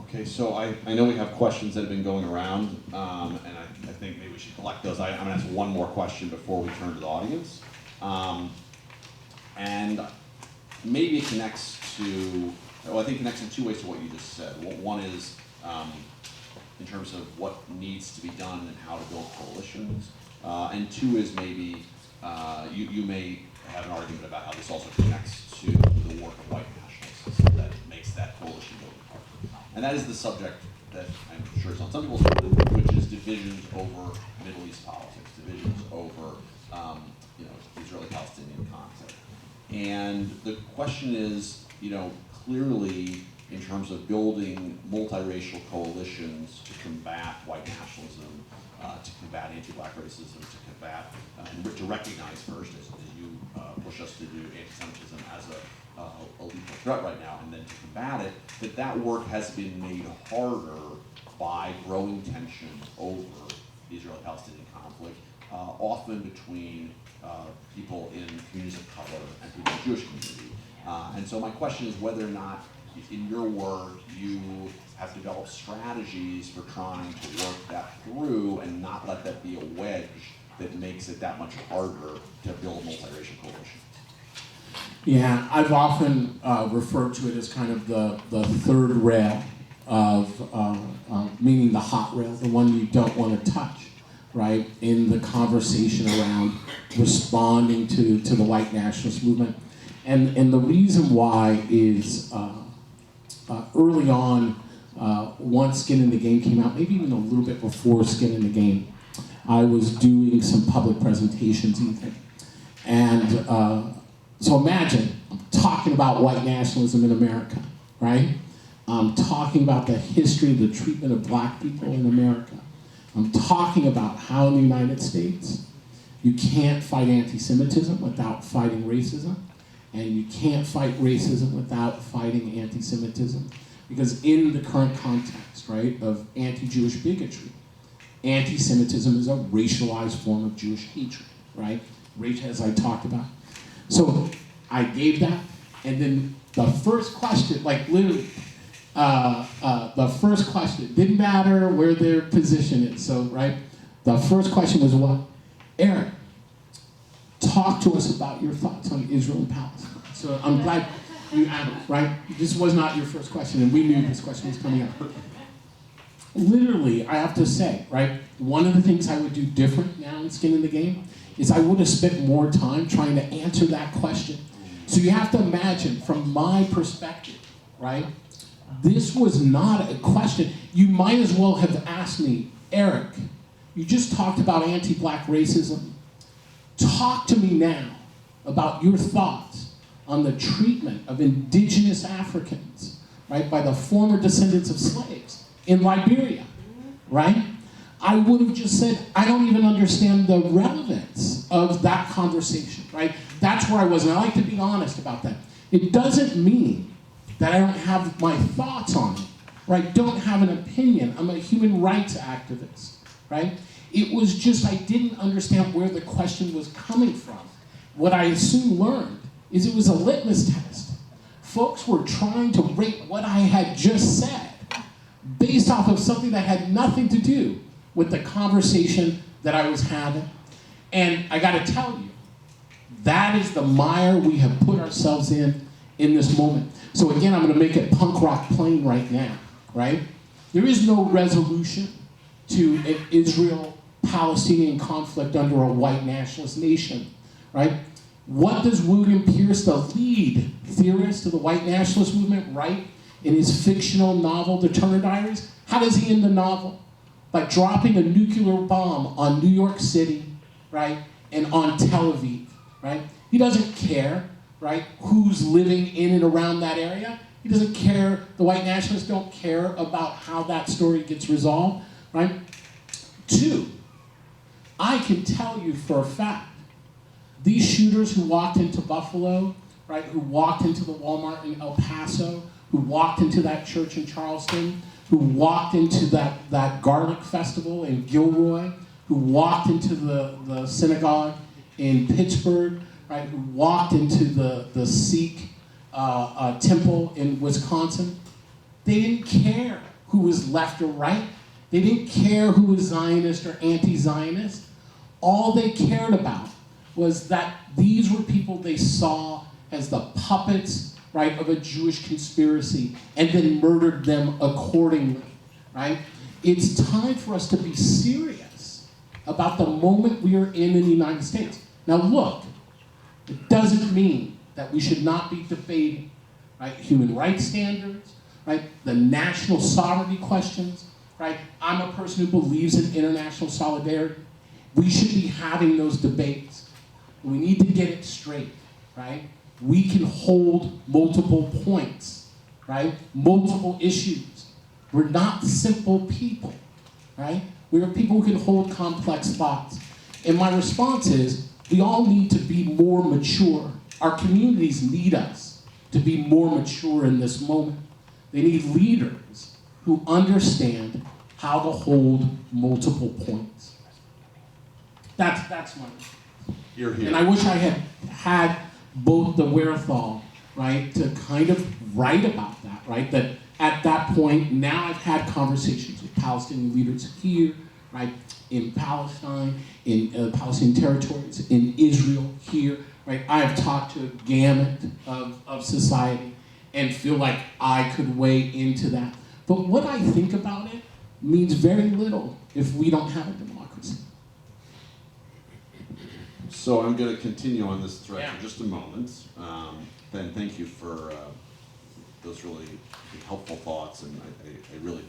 Okay, so I know we have questions that have been going around, and I think maybe we should collect those. I'm gonna ask one more question before we turn to the audience. And maybe it connects to, well, I think it connects in two ways to what you just said. One is in terms of what needs to be done and how to build coalitions. And two is maybe you may have an argument about how this also connects to the work of white nationalists that makes that coalition building harder. And that is the subject that I'm sure is on some people's mind, which is divisions over Middle East politics, divisions over Israeli-Palestinian conflict. And the question is, clearly in terms of building multiracial coalitions to combat white nationalism, to combat anti-black racism, to combat and to recognize first, as you push us to do, anti-Semitism as a lethal threat right now, and then to combat it, that work has been made harder by growing tension over the Israeli-Palestinian conflict, often between people in communities of color and people in the Jewish community. And so my question is whether or not, in your work, you have developed strategies for trying to work that through and not let that be a wedge that makes it that much harder to build multiracial coalitions. Yeah, I've often referred to it as kind of the third rail of, meaning the hot rail, the one you don't want to touch, right, in the conversation around responding to the white nationalist movement. And the reason why is early on, once Skin in the Game came out, maybe even a little bit before Skin in the Game, I was doing some public presentations even. And so imagine, I'm talking about white nationalism in America, right? I'm talking about the history of the treatment of black people in America. I'm talking about how in the United States, you can't fight anti-Semitism without fighting racism, and you can't fight racism without fighting anti-Semitism. Because in the current context, right, of anti-Jewish bigotry, anti-Semitism is a racialized form of Jewish hatred, right? As I talked about. So I gave that, and then the first question, like literally, the first question, didn't matter where their position is, so, right? The first question was what? Eric, talk to us about your thoughts on Israel and Palestine. So I'm glad you added, right? This was not your first question, and we knew this question was coming up. Literally, I have to say, right, one of the things I would do different now in Skin in the Game is I would have spent more time trying to answer that question. So you have to imagine, from my perspective, right, this was not a question. You might as well have asked me, Eric, you just talked about anti-black racism. Talk to me now about your thoughts on the treatment of indigenous Africans, right, by the former descendants of slaves in Liberia, right? I would have just said, I don't even understand the relevance of that conversation, right? That's where I was, and I like to be honest about that. It doesn't mean that I don't have my thoughts on it, right? Don't have an opinion. I'm a human rights activist, right? It was just I didn't understand where the question was coming from. What I soon learned is it was a litmus test. Folks were trying to rate what I had just said based off of something that had nothing to do with the conversation that I was having. And I gotta tell you, That is the mire we have put ourselves in this moment. So again, I'm going to make it punk rock plain right now, right? There is no resolution to an Israel-Palestinian conflict under a white nationalist nation, right? What does William Pierce, the lead theorist of the white nationalist movement, write in his fictional novel, The Turner Diaries? How does he end the novel? By dropping a nuclear bomb on New York City, right, and on Tel Aviv, right? He doesn't care, right, who's living in and around that area. He doesn't care, the white nationalists don't care about how that story gets resolved, right? 2, I can tell you for a fact, these shooters who walked into Buffalo, right, who walked into the Walmart in El Paso, who walked into that church in Charleston, who walked into that garlic festival in Gilroy, who walked into the synagogue in Pittsburgh, right, who walked into the Sikh temple in Wisconsin, they didn't care who was left or right. They didn't care who was Zionist or anti-Zionist. All they cared about was that these were people they saw as the puppets, right, of a Jewish conspiracy, and then murdered them accordingly, right? It's time for us to be serious about the moment we are in the United States. Now look, it doesn't mean that we should not be debating, right, human rights standards, right, the national sovereignty questions, right? I'm a person who believes in international solidarity. We should be having those debates. We need to get it straight, right? We can hold multiple points, right? Multiple issues. We're not simple people, right? We are people who can hold complex thoughts. And my response is, we all need to be more mature. Our communities need us to be more mature in this moment. They need leaders who understand how to hold multiple points. That's my response. You're here. And I wish I had both the wherewithal, right, to kind of write about that, right? That at that point, now I've had conversations with Palestinian leaders here, right, in Palestine, in Palestinian territories, in Israel here, right? I have talked to a gamut of society and feel like I could weigh into that. But what I think about it means very little if we don't have a democracy. So I'm going to continue on this thread Yeah. for just a moment. Ben, thank you for those really helpful thoughts, and I really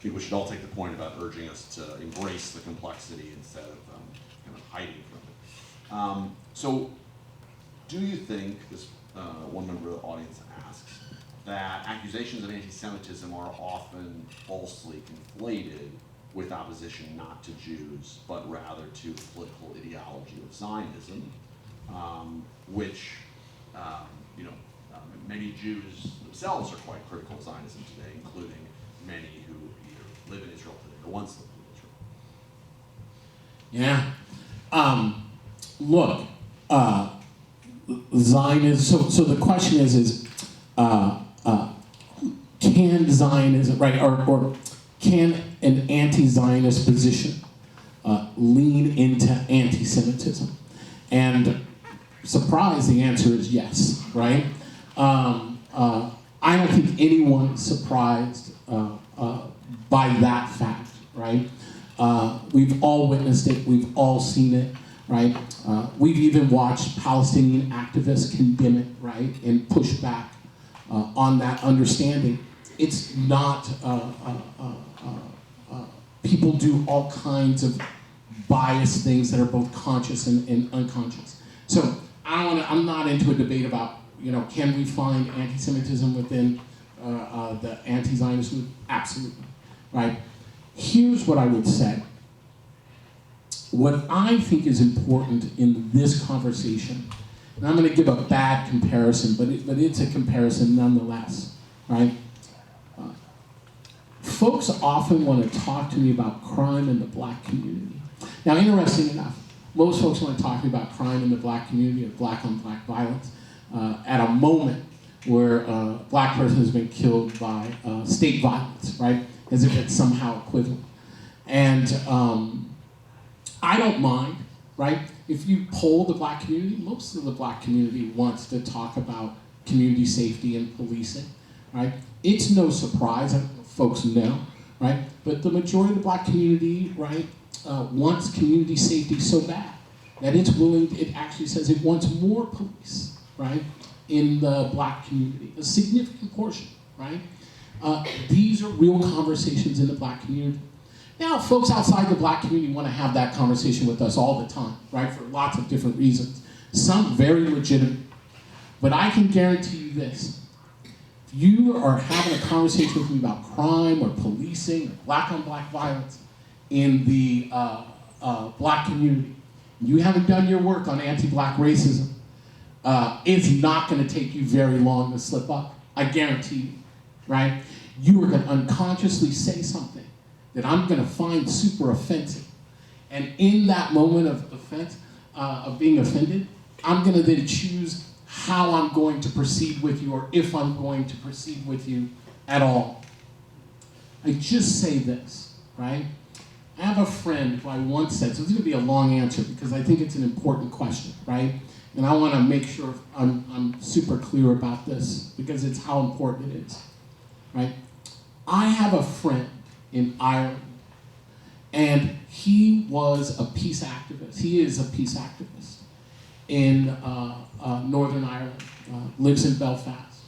think we should all take the point about urging us to embrace the complexity instead of kind of hiding from it. So, do you think, this one member of the audience asks, that accusations of anti-Semitism are often falsely conflated with opposition not to Jews, but rather to the political ideology of Zionism, which, many Jews themselves are quite critical of Zionism today, including many who either live in Israel today or once lived in Israel. Yeah. Look, Zionism, so the question is can Zionism, right, or can an anti-Zionist position lean into anti-Semitism? And surprise, the answer is yes, right? I don't think anyone's surprised by that fact, right? We've all witnessed it, we've all seen it, right? We've even watched Palestinian activists condemn it, right, and push back on that understanding. It's not, people do all kinds of biased things that are both conscious and unconscious. So I'm not into a debate about, can we find anti-Semitism within the anti-Zionist movement? Absolutely, right? Here's what I would say. What I think is important in this conversation, and I'm going to give a bad comparison, but it's a comparison nonetheless, right? Folks often want to talk to me about crime in the black community. Now, interesting enough, most folks want to talk to me about crime in the black community or black-on-black violence at a moment where a black person has been killed by state violence, right? As if it's somehow equivalent. And I don't mind right? If you poll the black community, most of the black community wants to talk about community safety and policing, right? It's no surprise, and folks know, right? But the majority of the black community, right, wants community safety so bad that it's willing, it actually says it wants more police, right, in the black community, a significant portion, right? These are real conversations in the black community. Now, folks outside the black community want to have that conversation with us all the time, right, for lots of different reasons. Some very legitimate. But I can guarantee you this. If you are having a conversation with me about crime or policing or black-on-black violence in the black community, you haven't done your work on anti-black racism, it's not going to take you very long to slip up. I guarantee you, right? You are going to unconsciously say something that I'm going to find super offensive. And in that moment of offense, of being offended, I'm going to then choose how I'm going to proceed with you, or if I'm going to proceed with you at all. I just say this, right? I have a friend who I once said, so it's going to be a long answer because I think it's an important question, right? And I want to make sure I'm super clear about this because it's how important it is, right? I have a friend in Ireland, and he was a peace activist. He is a peace activist in Northern Ireland, lives in Belfast.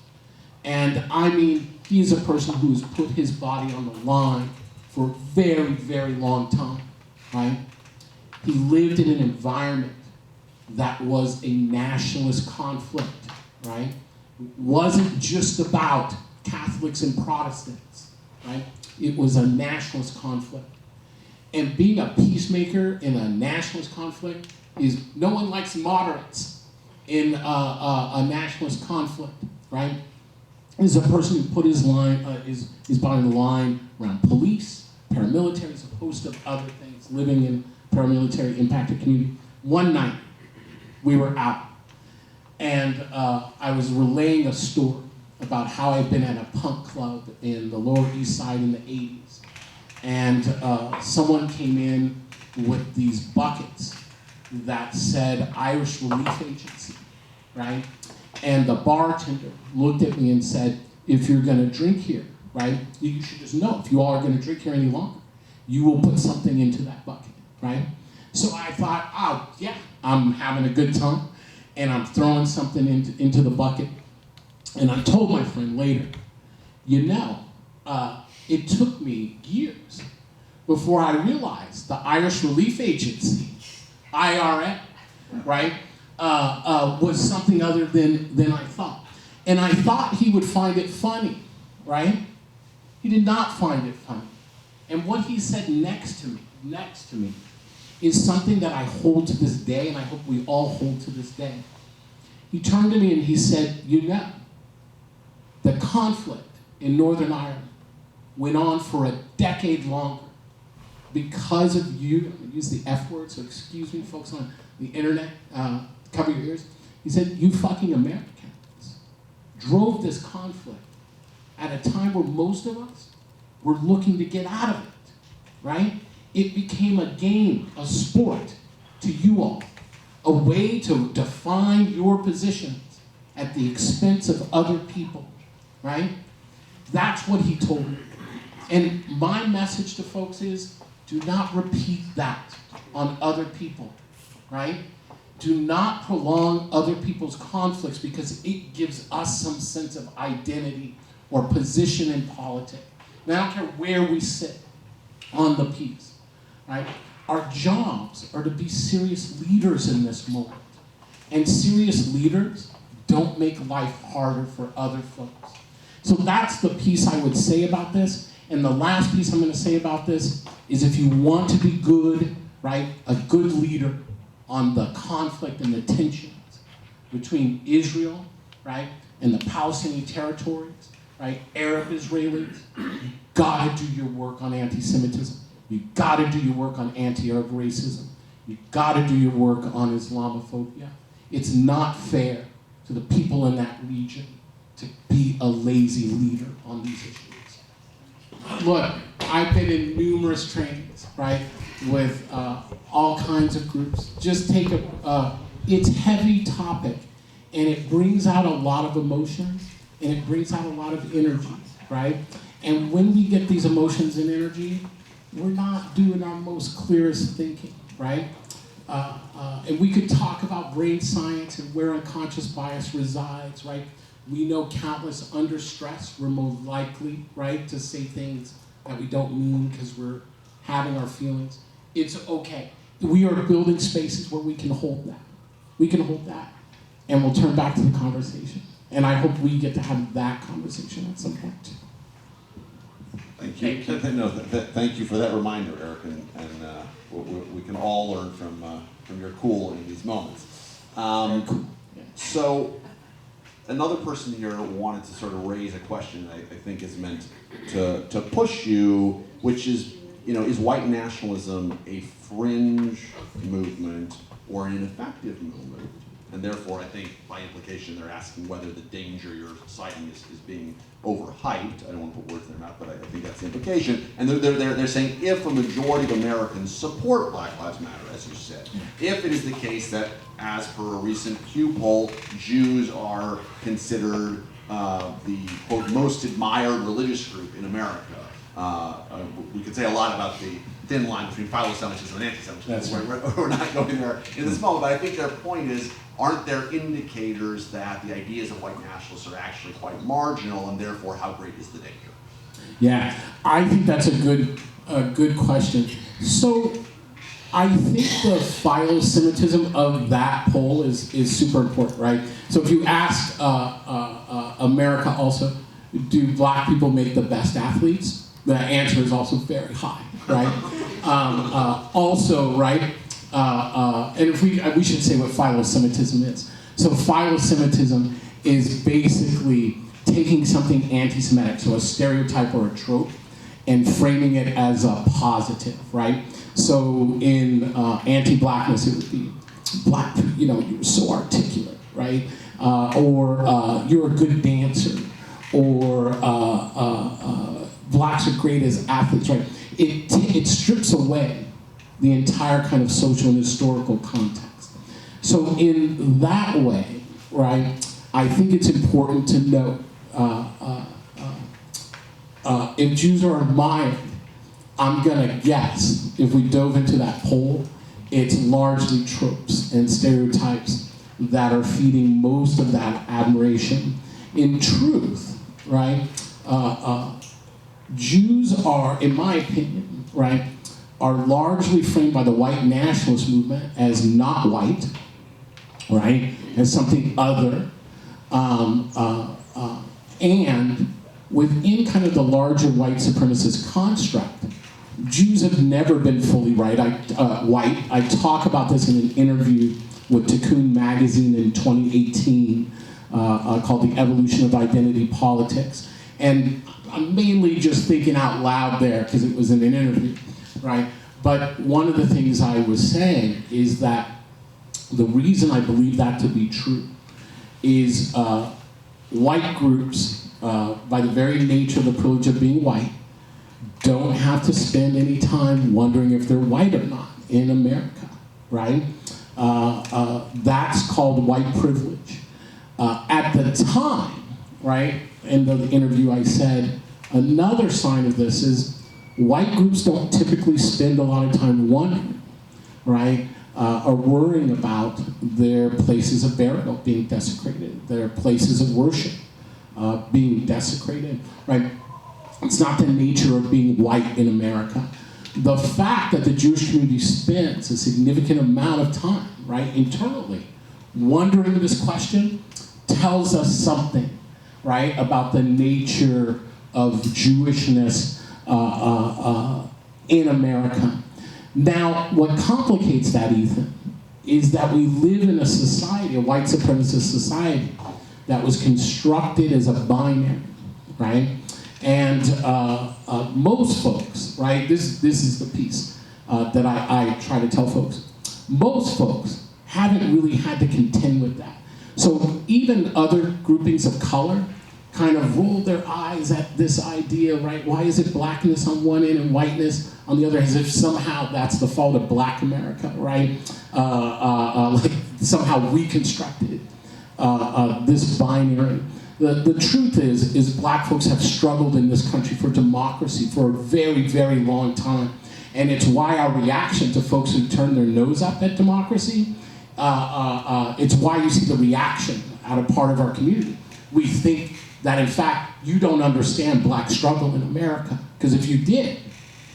And I mean, he is a person who has put his body on the line for a very, very long time, right? He lived in an environment that was a nationalist conflict, right? It wasn't just about Catholics and Protestants, right? It was a nationalist conflict. And being a peacemaker in a nationalist conflict is, no one likes moderates in a nationalist conflict, right? Is a person who put his body on the line around police, paramilitaries, a host of other things, living in paramilitary impacted community. One night, we were out, and I was relaying a story about how I'd been at a punk club in the Lower East Side in the 80s. And someone came in with these buckets that said Irish Relief Agency, right? And the bartender looked at me and said, if you're gonna drink here, right, you should just know, if you all are gonna drink here any longer, you will put something into that bucket, right? So I thought, oh yeah, I'm having a good time, and I'm throwing something into the bucket. And I told my friend later, you know, it took me years before I realized the Irish Relief Agency, IRA, right, was something other than I thought. And I thought he would find it funny, right? He did not find it funny. And what he said next to me, is something that I hold to this day, and I hope we all hold to this day. He turned to me and he said, you know, the conflict in Northern Ireland went on for a decade longer because of you. I'm going to use the F word, so excuse me, folks on the internet, cover your ears. He said, you fucking Americans drove this conflict at a time where most of us were looking to get out of it, right? It became a game, a sport to you all, a way to define your positions at the expense of other people, right? That's what he told me. And my message to folks is, do not repeat that on other people, right? Do not prolong other people's conflicts because it gives us some sense of identity or position in politics. And I don't care where we sit on the piece. Right? Our jobs are to be serious leaders in this moment. And serious leaders don't make life harder for other folks. So that's the piece I would say about this. And the last piece I'm going to say about this is if you want to be good, right, a good leader on the conflict and the tensions between Israel, right, and the Palestinian territories, right, Arab Israelis, you gotta do your work on anti-Semitism. You gotta do your work on anti-Arab racism. You gotta do your work on Islamophobia. It's not fair to the people in that region to be a lazy leader on these issues. Look, I've been in numerous trainings, right, with all kinds of groups. Just take it's heavy topic, and it brings out a lot of emotions, and it brings out a lot of energy, right? And when we get these emotions and energy, we're not doing our most clearest thinking, right? And we could talk about brain science and where unconscious bias resides, right? We know countless under stress, we're more likely, right, to say things that we don't mean because we're having our feelings. It's okay. We are building spaces where we can hold that. We can hold that, and we'll turn back to the conversation. And I hope we get to have that conversation at some point. Thank you. Thank you for that reminder, Eric, and we can all learn from your cool in these moments. So, another person here wanted to sort of raise a question that I think is meant to push you, which is, is white nationalism a fringe movement or an ineffective movement? And therefore, I think by implication, they're asking whether the danger you're citing is being overhyped. I don't want to put words in their mouth, but I think that's the implication. And they're saying if a majority of Americans support Black Lives Matter, as you said, if it is the case that, as per a recent Pew poll, Jews are considered the, quote, most admired religious group in America, we could say a lot about the thin line between philo-Semitism and anti-Semitism. That's right. We're not going there in this moment, but I think their point is, aren't there indicators that the ideas of white nationalists are actually quite marginal, and therefore how great is the danger? Yeah, I think that's a good question. So I think the philo-Semitism of that poll is super important, right? So if you ask America also, do black people make the best athletes? The answer is also very high, right? Also, right, and if we should say what philo-Semitism is. So philo-Semitism is basically taking something anti-Semitic, so a stereotype or a trope, and framing it as a positive, right? So in anti-blackness, it would be black, you're so articulate, right? Or you're a good dancer, or blacks are great as athletes, right? It strips away the entire kind of social and historical context. So in that way, right, I think it's important to note, if Jews are admired, I'm gonna guess, if we dove into that poll, it's largely tropes and stereotypes that are feeding most of that admiration. In truth, right, Jews are, in my opinion, right, are largely framed by the white nationalist movement as not white, right, as something other, and within kind of the larger white supremacist construct, Jews have never been fully white. I talk about this in an interview with Tikkun magazine in 2018 called The Evolution of Identity Politics. And I'm mainly just thinking out loud there because it was in an interview, right? But one of the things I was saying is that the reason I believe that to be true is white groups, by the very nature of the privilege of being white, don't have to spend any time wondering if they're white or not in America, right? That's called white privilege. At the time, right, in the interview I said, another sign of this is white groups don't typically spend a lot of time wondering, right, or worrying about their places of burial being desecrated, their places of worship being desecrated, right? It's not the nature of being white in America. The fact that the Jewish community spends a significant amount of time, right, internally, wondering this question tells us something, right, about the nature of Jewishness in America. Now, what complicates that, Ethan, is that we live in a society, a white supremacist society, that was constructed as a binary, right? And most folks, right, this is the piece that I try to tell folks. Most folks haven't really had to contend with that. So even other groupings of color kind of roll their eyes at this idea, right? Why is it blackness on one end and whiteness on the other, as if somehow that's the fault of Black America, right? Like somehow we constructed this binary. The truth is Black folks have struggled in this country for democracy for a very, very long time. And it's why our reaction to folks who turn their nose up at democracy, it's why you see the reaction out of part of our community. We think that, in fact, you don't understand Black struggle in America. Because if you did,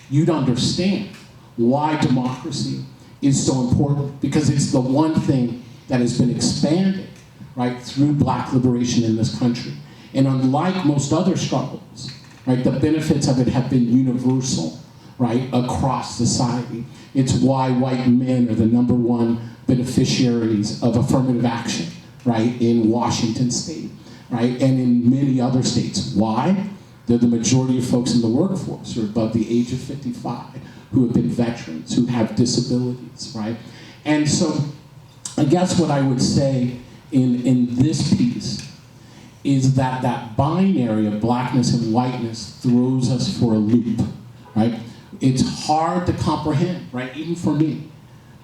you'd understand why democracy is so important. Because it's the one thing that has been expanded, right, through Black liberation in this country. And unlike most other struggles, right, the benefits of it have been universal, right, across society. It's why white men are the #1 beneficiaries of affirmative action, right, in Washington state, right, and in many other states. Why? They're the majority of folks in the workforce who are above the age of 55, who have been veterans, who have disabilities, right? And so I guess what I would say in this piece is that that binary of blackness and whiteness throws us for a loop, right? It's hard to comprehend, right, even for me,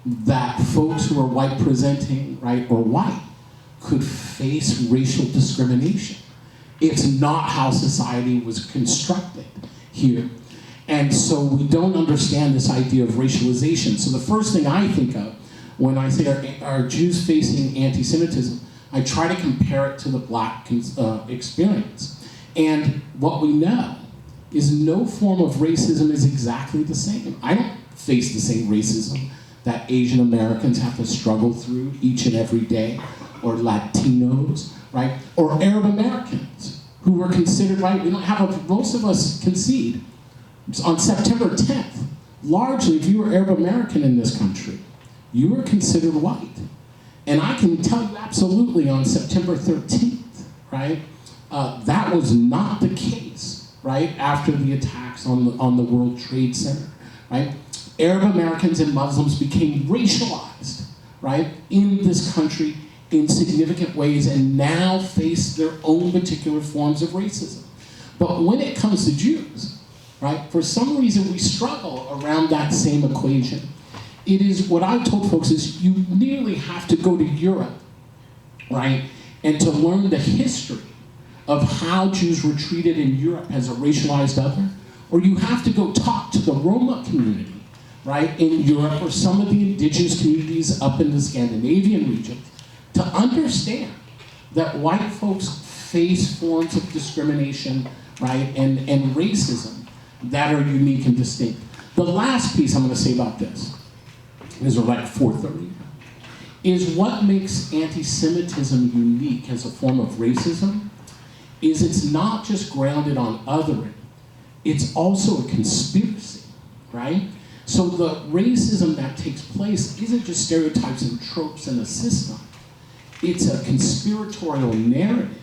that folks who are white presenting, right, or white could face racial discrimination. It's not how society was constructed here. And so we don't understand this idea of racialization. So the first thing I think of when I say are Jews facing anti-Semitism, I try to compare it to the Black experience. And what we know is no form of racism is exactly the same. I don't face the same racism that Asian Americans have to struggle through each and every day, or Latinos, right? Or Arab Americans, who were considered, right? We don't have most of us concede. On September 10th, largely, if you were Arab American in this country, you were considered white. And I can tell you absolutely on September 13th, right? That was not the case, right? After the attacks on the World Trade Center, right? Arab Americans and Muslims became racialized, right? In this country in significant ways, and now face their own particular forms of racism. But when it comes to Jews, right, for some reason we struggle around that same equation. It is, what I've told folks is, you nearly have to go to Europe, right, and to learn the history of how Jews were treated in Europe as a racialized other, or you have to go talk to the Roma community, right, in Europe, or some of the indigenous communities up in the Scandinavian region, to understand that white folks face forms of discrimination, right, and racism that are unique and distinct. The last piece I'm going to say about this, because we're like 4:30, is what makes anti-Semitism unique as a form of racism is it's not just grounded on othering, it's also a conspiracy, right? So the racism that takes place isn't just stereotypes and tropes in a system. It's a conspiratorial narrative,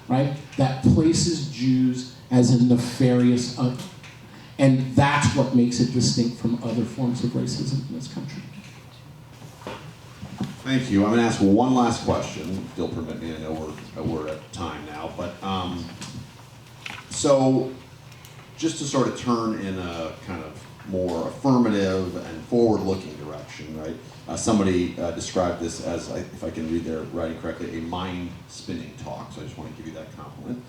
right, that places Jews as a nefarious other. And that's what makes it distinct from other forms of racism in this country. Thank you. I'm going to ask one last question, if you'll permit me. I know we're at time now, but so just to sort of turn in a kind of more affirmative and forward-looking direction, right? Somebody described this as, if I can read their writing correctly, a mind-spinning talk. So I just want to give you that compliment.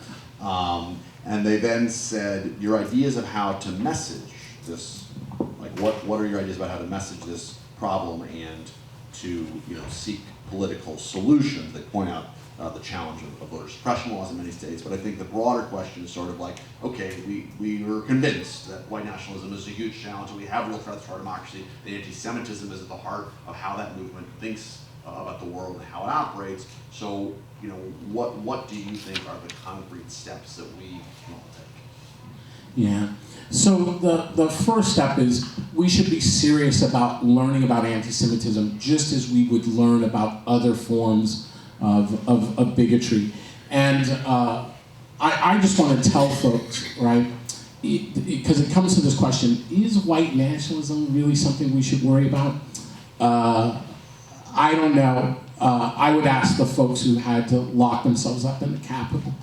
And they then said, your ideas of how to message this, like what are your ideas about how to message this problem and to seek political solutions? They point out the challenge of voter suppression laws in many states, but I think the broader question is sort of like, okay, we were convinced that white nationalism is a huge challenge and we have real threats to our democracy. The anti-Semitism is at the heart of how that movement thinks about the world and how it operates. So, what do you think are the concrete steps that we can all take? Yeah. So the first step is we should be serious about learning about anti-Semitism just as we would learn about other forms of bigotry. And I just want to tell folks, right, because it comes to this question, is white nationalism really something we should worry about? I don't know. I would ask the folks who had to lock themselves up in the Capitol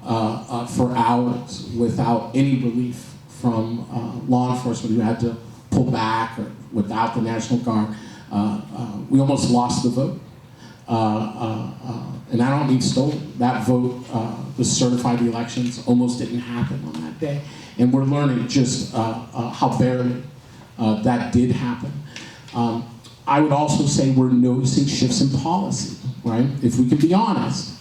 for hours without any relief from law enforcement who had to pull back, or without the National Guard. We almost lost the vote. And I don't mean stolen. That vote, the certified elections, almost didn't happen on that day. And we're learning just how barely that did happen. I would also say we're noticing shifts in policy, right? If we can be honest,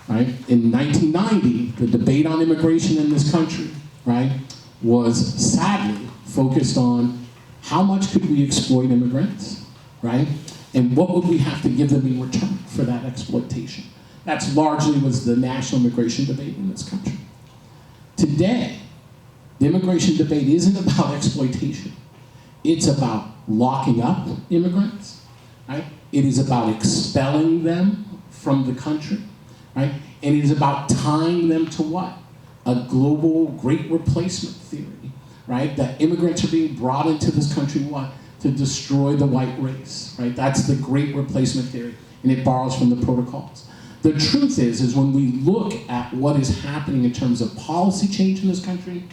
right? In 1990, the debate on immigration in this country, right, was sadly focused on how much could we exploit immigrants, right? And what would we have to give them in return for that exploitation? That's largely was the national immigration debate in this country. Today, the immigration debate isn't about exploitation. It's about locking up immigrants, right? It is about expelling them from the country, right? And it is about tying them to what? A global great replacement theory, right? That immigrants are being brought into this country, what? To destroy the white race, right? That's the great replacement theory, and it borrows from the protocols. The truth is when we look at what is happening in terms of policy change in this country,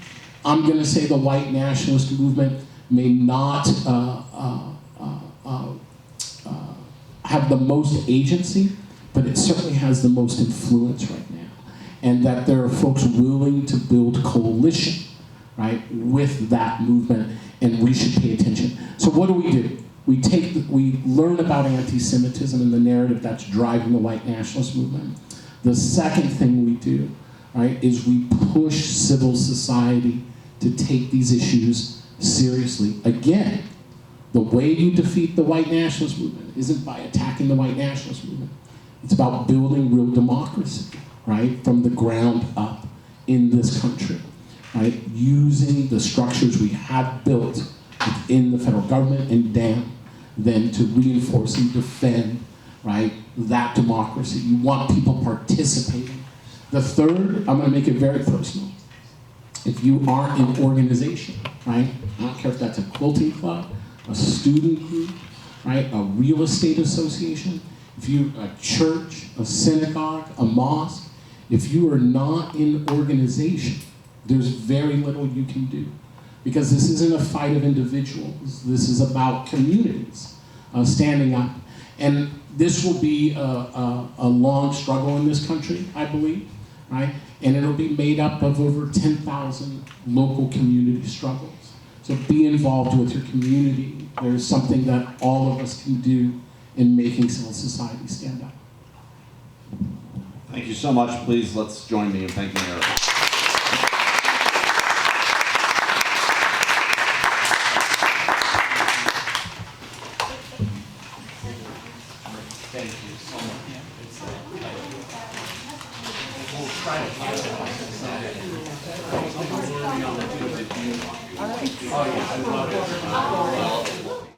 I'm gonna say the white nationalist movement may not have the most agency, but it certainly has the most influence right now. And that there are folks willing to build coalition, right, with that movement, and we should pay attention. So what do? We learn about anti-Semitism and the narrative that's driving the white nationalist movement. The second thing we do, right, is we push civil society to take these issues seriously. Again, the way you defeat the white nationalist movement isn't by attacking the white nationalist movement. It's about building real democracy, right, from the ground up in this country, right, using the structures we have built within the federal government and then to reinforce and defend, right, that democracy. You want people participating. The third, I'm gonna make it very personal. If you are in organization, right, I don't care if that's a quilting club, a student group, right, a real estate association, if you a church, a synagogue, a mosque, if you are not in organization, there's very little you can do. Because this isn't a fight of individuals. This is about communities standing up. And this will be a long struggle in this country, I believe, right? And it'll be made up of over 10,000 local community struggles. So be involved with your community. There's something that all of us can do in making civil society stand up. Thank you so much. Please, let's join me in thanking Eric. Thank you so much. We'll try to find out. Oh, yeah, I love it.